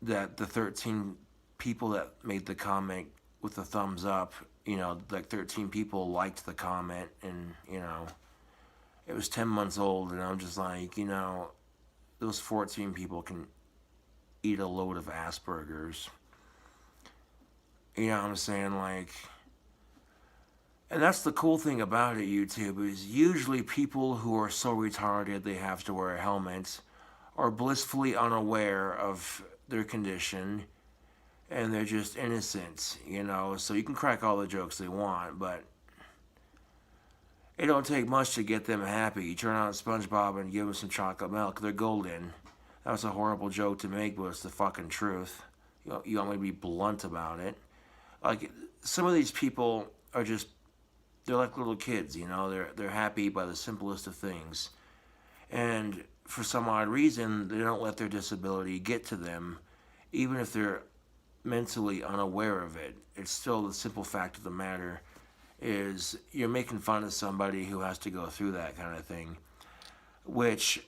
that the 13 people that made the comment with the thumbs up, like 13 people liked the comment, and, it was 10 months old, and I'm just like, those 14 people can eat a load of Asperger's. You know what I'm saying? Like, And that's the cool thing about it, YouTube, is usually people who are so retarded they have to wear a helmet are blissfully unaware of their condition and they're just innocent, you know. So you can crack all the jokes they want, but it don't take much to get them happy. You turn on SpongeBob and give them some chocolate milk, they're golden. That was a horrible joke to make, but it's the fucking truth. You want me to be blunt about it. Like, some of these people are just, they're like little kids, you know. They're happy by the simplest of things. And for some odd reason, they don't let their disability get to them, even if they're mentally unaware of it. It's still the simple fact of the matter is you're making fun of somebody who has to go through that kind of thing, which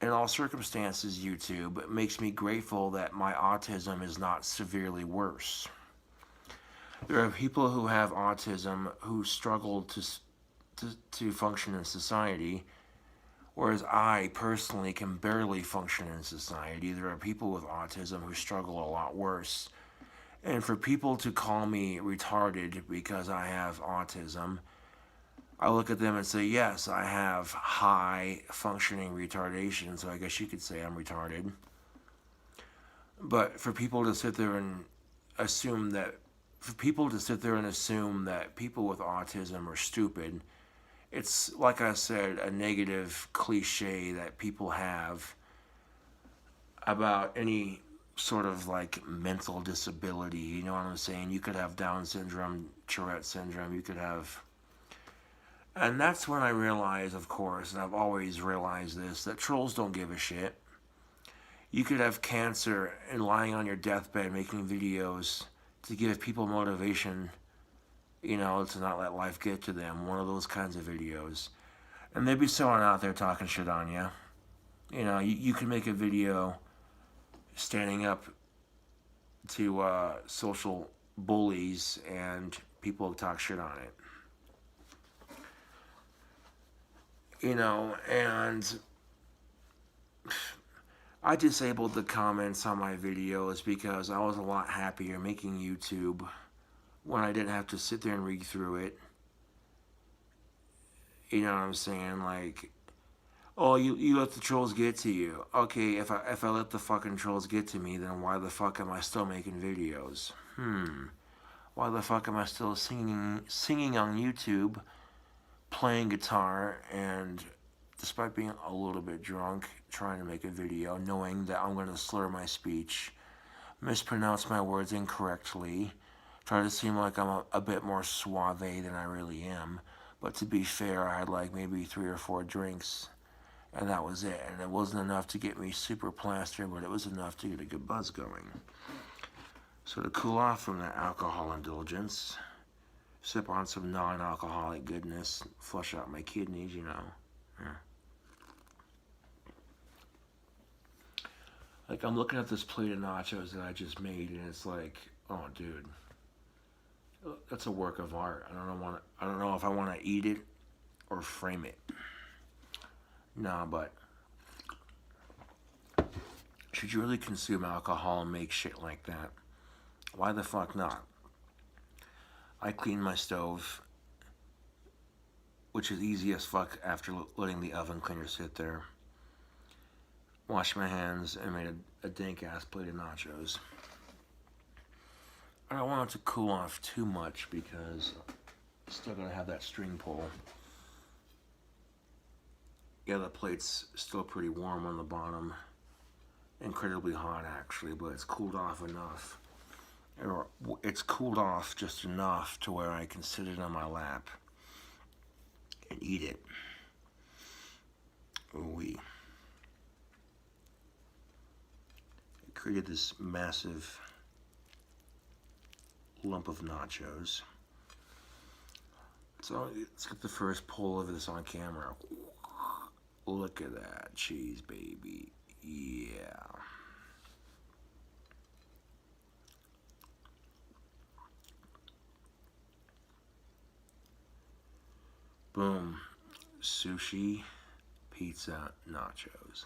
in all circumstances, YouTube, makes me grateful that my autism is not severely worse. There are people who have autism who struggle to function in society, whereas I personally can barely function in society. There are people with autism who struggle a lot worse. And for people to call me retarded because I have autism, I look at them and say, yes, I have high functioning retardation, so I guess you could say I'm retarded. But for people to sit there and assume that, people with autism are stupid, it's, like I said, a negative cliche that people have about any sort of like mental disability. You know what I'm saying? You could have Down syndrome, Tourette syndrome, you could have... And that's when I realized, of course, and I've always realized this, that trolls don't give a shit. You could have cancer and lying on your deathbed making videos to give people motivation, you know, to not let life get to them. One of those kinds of videos. And there'd be someone out there talking shit on you. You know, you could make a video standing up to social bullies and people talk shit on it. You know, and I disabled the comments on my videos because I was a lot happier making YouTube when I didn't have to sit there and read through it. You know what I'm saying? Like, oh, you let the trolls get to you. Okay, if I let the fucking trolls get to me, then why the fuck am I still making videos? Why the fuck am I still singing on YouTube, playing guitar, and despite being a little bit drunk, trying to make a video, knowing that I'm going to slur my speech, mispronounce my words incorrectly, try to seem like I'm a bit more suave than I really am. But to be fair, I had like maybe 3 or 4 drinks, and that was it. And it wasn't enough to get me super plastered, but it was enough to get a good buzz going. So to cool off from that alcohol indulgence, sip on some non-alcoholic goodness, flush out my kidneys, you know. Yeah. Like, I'm looking at this plate of nachos that I just made, and it's like, oh, dude, that's a work of art. I don't know if I want to eat it or frame it. Nah, but should you really consume alcohol and make shit like that? Why the fuck not? I cleaned my stove, which is easy as fuck after letting the oven cleaner sit there. Washed my hands and made a dank ass plate of nachos. I don't want it to cool off too much because I'm still gonna have that string pull. Yeah, the plate's still pretty warm on the bottom. Incredibly hot actually, but it's cooled off enough. Or it's cooled off just enough to where I can sit it on my lap and eat it. Ooh-wee. It created this massive lump of nachos. So let's get the first pull of this on camera. Look at that cheese, baby. Yeah. Boom. Sushi, pizza, nachos.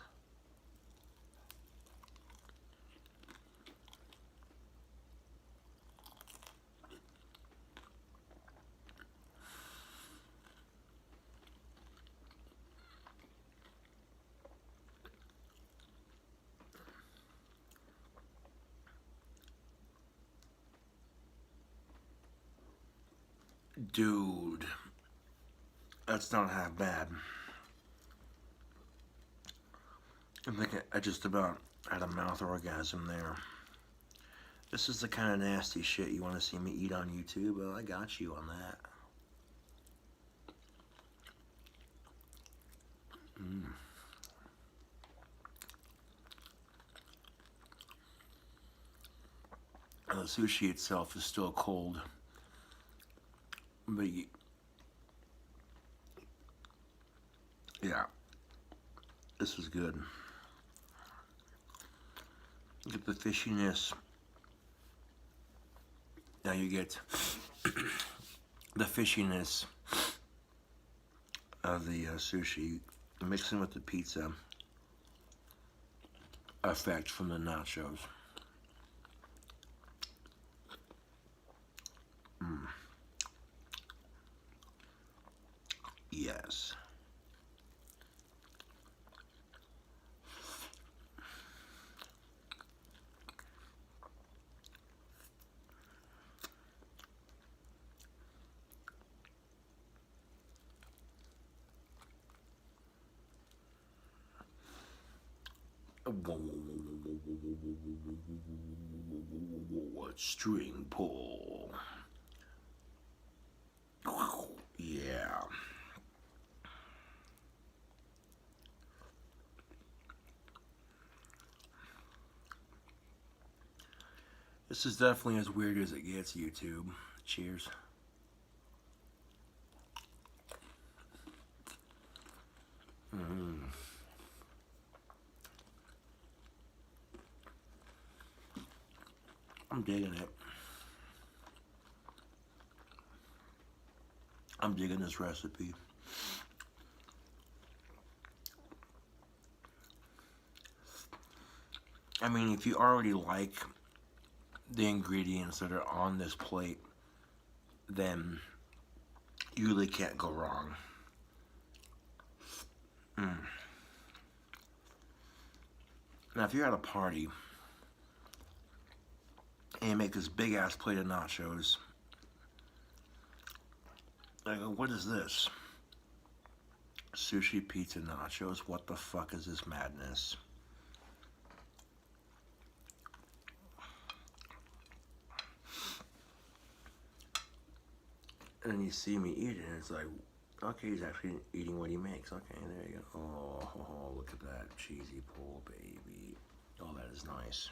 Dude, that's not half bad. I think I just about had a mouth orgasm there. This is the kind of nasty shit you want to see me eat on YouTube. Well, I got you on that. The sushi itself is still cold, but yeah, this is good. Get the fishiness. Now you get the fishiness of the sushi mixing with the pizza effect from the nachos. Yes. String pull. Yeah. This is definitely as weird as it gets, YouTube. Cheers. I'm digging it. I'm digging this recipe. I mean, if you already like the ingredients that are on this plate, then you really can't go wrong. Now, if you're at a party and you make this big ass plate of nachos, I go, what is this? Sushi, pizza, nachos? What the fuck is this madness? And you see me eat it, and it's like, okay, he's actually eating what he makes. Okay, there you go. Oh, look at that cheesy pull, baby. Oh, that is nice.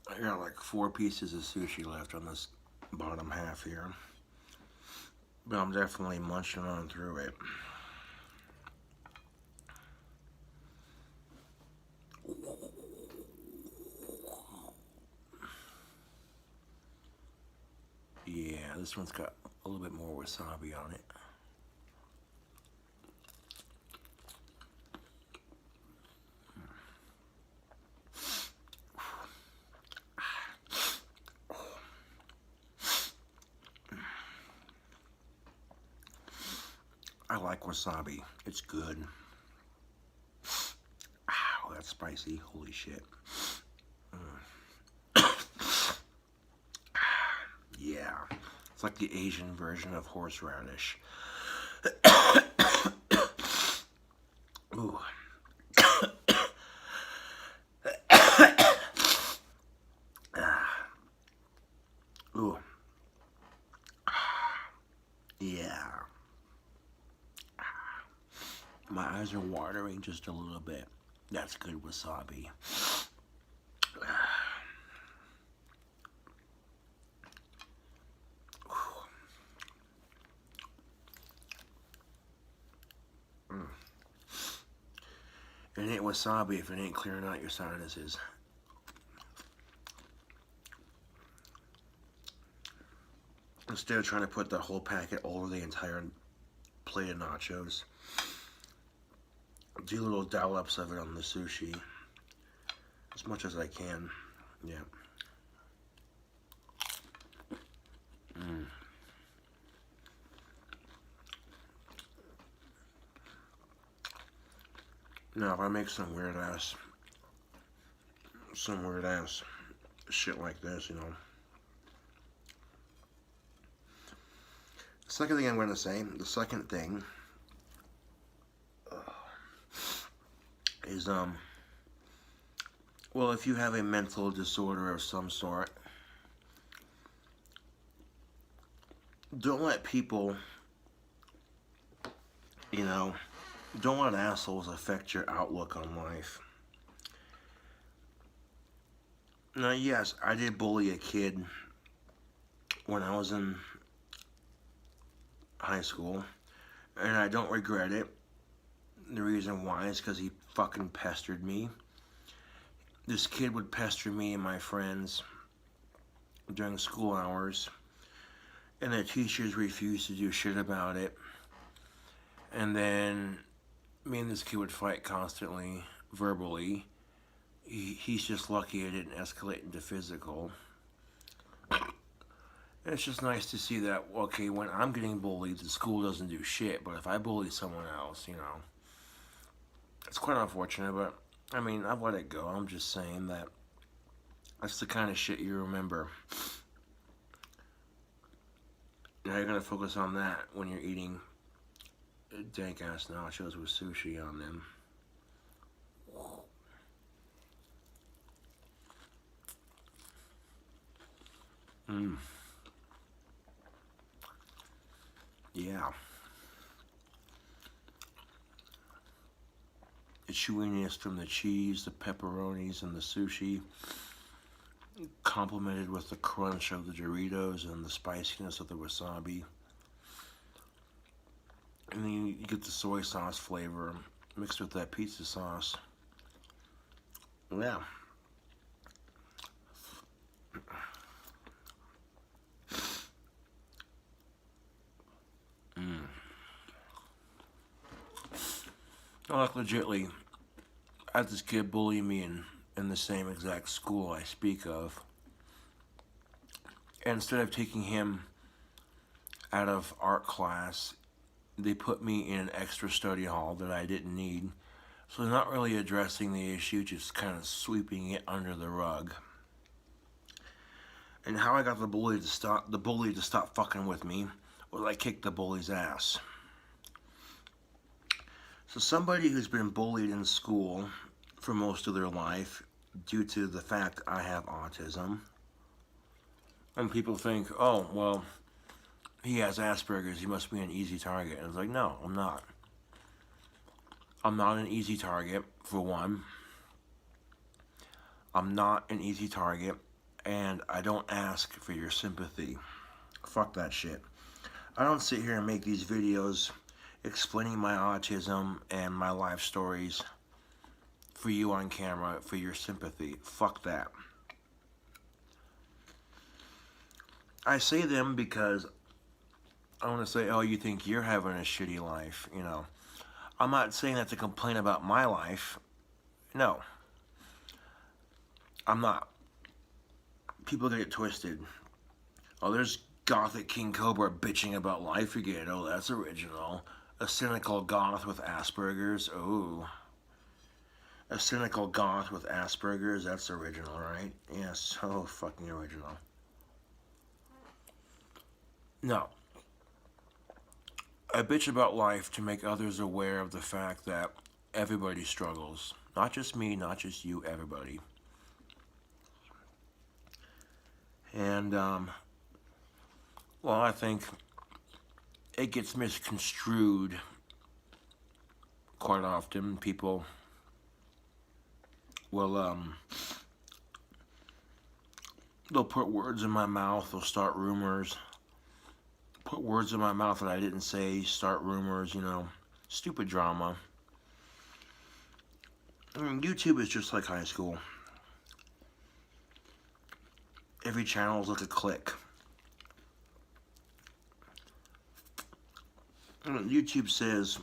I got like 4 pieces of sushi left on this bottom half here, but I'm definitely munching on through it. Yeah, this one's got a little bit more wasabi on it. I like wasabi. It's good. Ow, that's spicy. Holy shit. Yeah. It's like the Asian version of horseradish. Ooh. Ooh. Yeah. My eyes are watering just a little bit. That's good wasabi. It ain't wasabi if it ain't clearing out your sinuses. Instead of trying to put the whole packet over the entire plate of nachos. Do little dollops of it on the sushi. As much as I can. Yeah. Now, if I make some weird ass shit like this, you know. The second thing I'm going to say, is, well, if you have a mental disorder of some sort, don't let people, you know, don't let assholes affect your outlook on life. Now, yes, I did bully a kid when I was in high school, and I don't regret it. The reason why is because he fucking pestered me. This kid would pester me and my friends during school hours, and the teachers refused to do shit about it. And then me and this kid would fight constantly, verbally. He's just lucky it didn't escalate into physical. And it's just nice to see that, okay, when I'm getting bullied, the school doesn't do shit. But if I bully someone else, you know, it's quite unfortunate. But, I mean, I've let it go. I'm just saying that that's the kind of shit you remember. Now you're going to focus on that when you're eating dank-ass nachos with sushi on them. Yeah. The chewiness from the cheese, the pepperonis, and the sushi, complemented with the crunch of the Doritos and the spiciness of the wasabi. And then you get the soy sauce flavor mixed with that pizza sauce. Yeah. Like, legitly, I had this kid bully me in the same exact school I speak of. And instead of taking him out of art class, they put me in an extra study hall that I didn't need. So they're not really addressing the issue, just kind of sweeping it under the rug. And how I got the bully to stop fucking with me was I kicked the bully's ass. So somebody who's been bullied in school for most of their life due to the fact I have autism, and people think, oh, well, he has Asperger's, he must be an easy target. And it's like, no, I'm not. I'm not an easy target, for one. I'm not an easy target, and I don't ask for your sympathy. Fuck that shit. I don't sit here and make these videos explaining my autism and my life stories for you on camera for your sympathy. Fuck that. I say them because I want to say, oh, you think you're having a shitty life, you know. I'm not saying that to complain about my life. No. I'm not. People get it twisted. Oh, there's Gothic King Cobra bitching about life again. Oh, that's original. A cynical goth with Asperger's. Oh. A cynical goth with Asperger's. That's original, right? Yeah, so fucking original. No. I bitch about life to make others aware of the fact that everybody struggles. Not just me, not just you, everybody. And, well, I think it gets misconstrued quite often. People will, they'll put words in my mouth, they'll start rumors, put words in my mouth that I didn't say, start rumors, you know, stupid drama. I mean, YouTube is just like high school. Every channel is like a clique. YouTube says,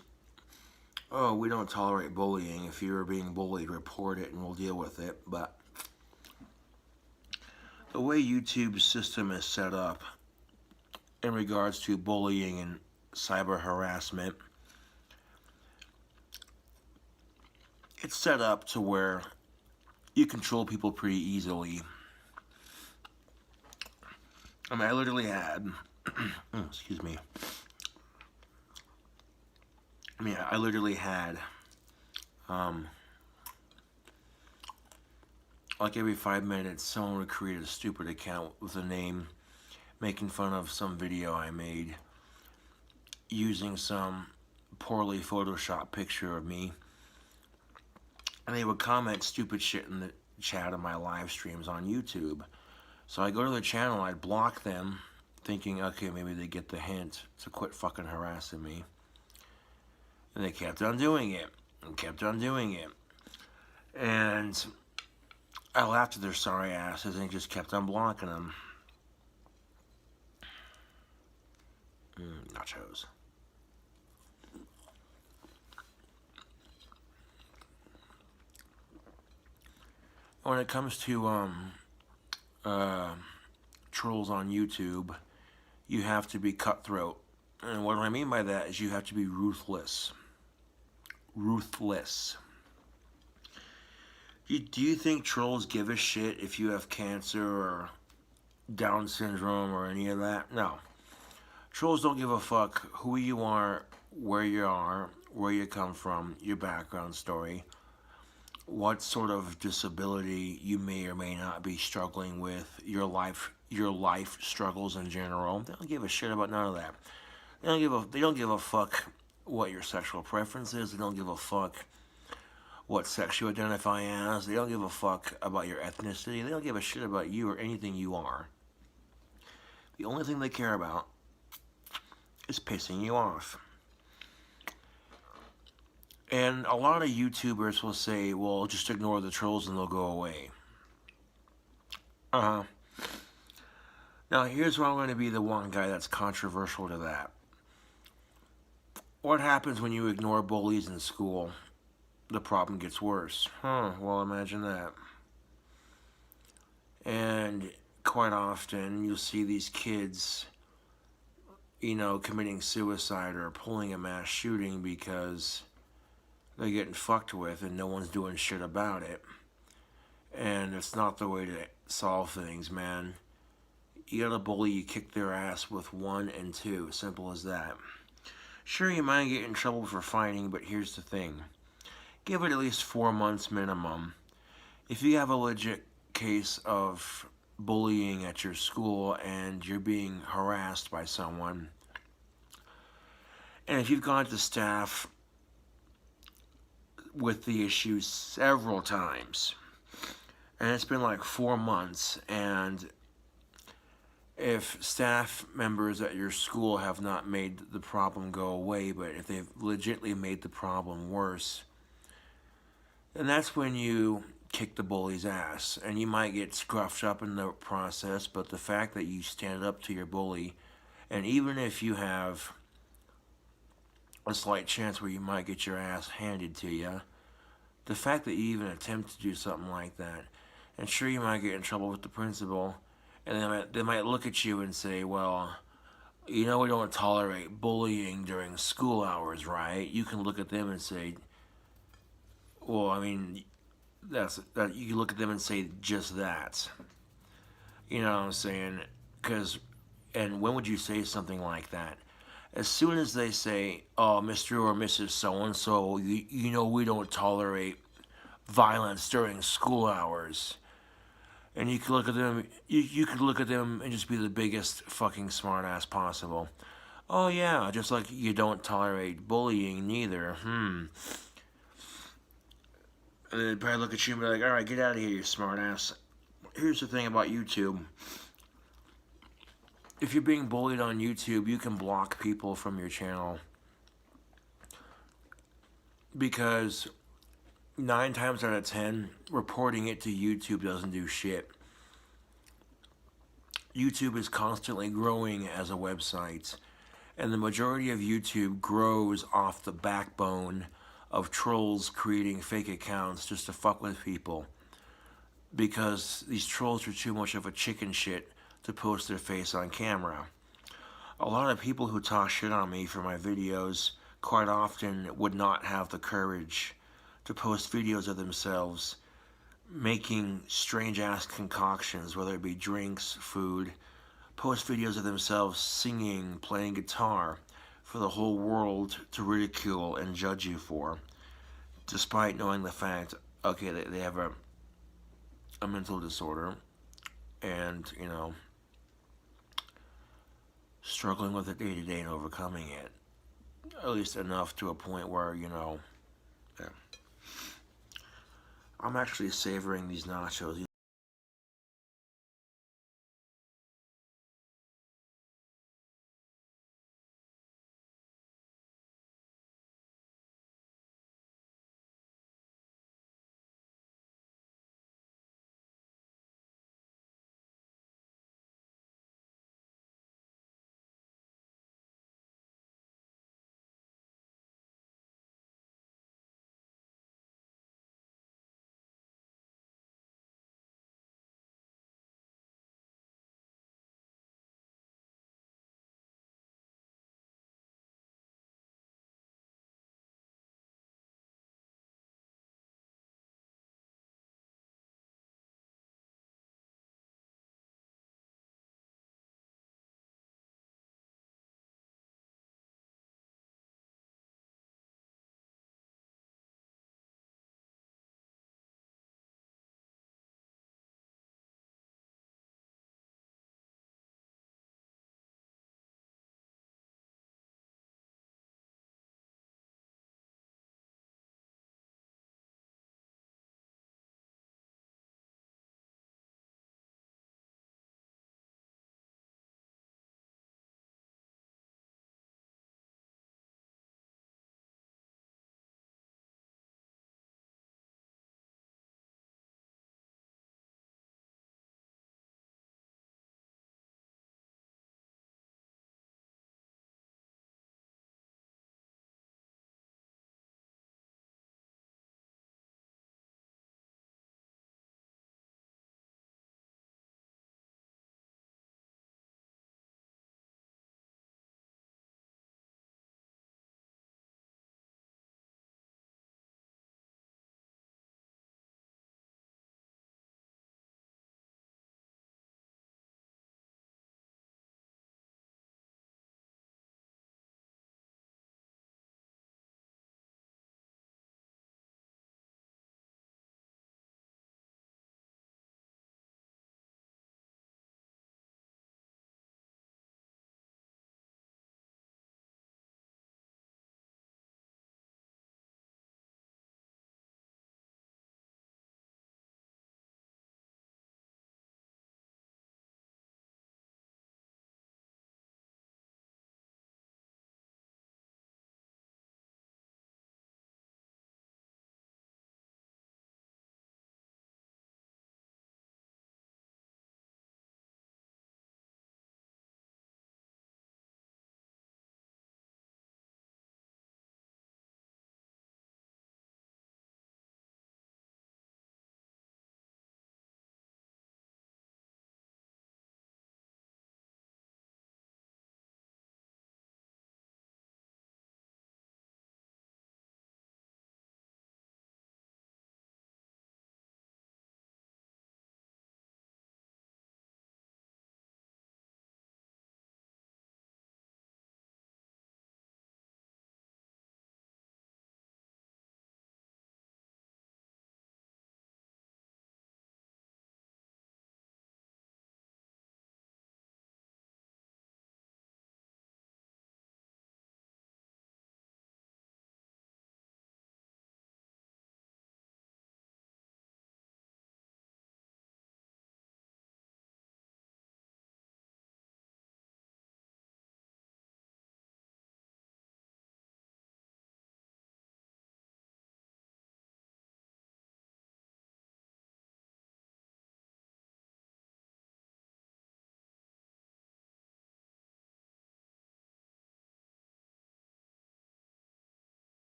oh, we don't tolerate bullying. If you're being bullied, report it and we'll deal with it. But the way YouTube's system is set up in regards to bullying and cyber harassment, it's set up to where you control people pretty easily. I mean, I literally had, excuse me. I literally had, like every 5 minutes, someone would create a stupid account with a name, making fun of some video I made, using some poorly photoshopped picture of me, and they would comment stupid shit in the chat of my live streams on YouTube. So I go to the channel, I'd block them, thinking, okay, maybe they get the hint to quit fucking harassing me. And they kept on doing it, and kept on doing it. And I laughed at their sorry asses and just kept on blocking them. Nachos. When it comes to trolls on YouTube, you have to be cutthroat. And what I mean by that is you have to be ruthless. Ruthless. Do you think trolls give a shit if you have cancer or Down syndrome or any of that? No. Trolls don't give a fuck who you are, where you come from, your background story, what sort of disability you may or may not be struggling with, your life struggles in general. They don't give a shit about none of that. They don't give a fuck what your sexual preference is. They don't give a fuck what sex you identify as. They don't give a fuck about your ethnicity. They don't give a shit about you or anything you are. The only thing they care about is pissing you off. And a lot of YouTubers will say, well, just ignore the trolls and they'll go away. Now, here's where I'm going to be the one guy that's controversial to that. What happens when you ignore bullies in school? The problem gets worse. Well, imagine that. And quite often, you'll see these kids, committing suicide or pulling a mass shooting because they're getting fucked with and no one's doing shit about it. And it's not the way to solve things, man. You got a bully, you kick their ass with 1 and 2. Simple as that. Sure, you might get in trouble for fighting, but here's the thing. Give it at least 4 months minimum. If you have a legit case of bullying at your school and you're being harassed by someone, and if you've gone to staff with the issue several times, and it's been like 4 months, and if staff members at your school have not made the problem go away, but if they've legitimately made the problem worse, then that's when you kick the bully's ass. And you might get scruffed up in the process, but the fact that you stand up to your bully, and even if you have a slight chance where you might get your ass handed to you, the fact that you even attempt to do something like that, and sure, you might get in trouble with the principal, and they might look at you and say, well, we don't tolerate bullying during school hours, right? You can look at them and say, well, you can look at them and say just that. You know what I'm saying? And when would you say something like that? As soon as they say, oh, Mr. or Mrs. So-and-so, we don't tolerate violence during school hours. And you could look at them, you could look at them and just be the biggest fucking smartass possible. Oh yeah, just like you don't tolerate bullying neither. And they'd probably look at you and be like, alright, get out of here, you smartass. Here's the thing about YouTube. If you're being bullied on YouTube, you can block people from your channel. Because 9 times out of 10, reporting it to YouTube doesn't do shit. YouTube is constantly growing as a website, And the majority of YouTube grows off the backbone of trolls creating fake accounts just to fuck with people. Because these trolls are too much of a chicken shit to post their face on camera. A lot of people who talk shit on me for my videos quite often would not have the courage to post videos of themselves making strange-ass concoctions, whether it be drinks, food, post videos of themselves singing, playing guitar for the whole world to ridicule and judge you for, despite knowing the fact, okay, they have a mental disorder and, you know, struggling with it day to day and overcoming it. At least enough to a point where, you know, yeah. I'm actually savoring these nachos.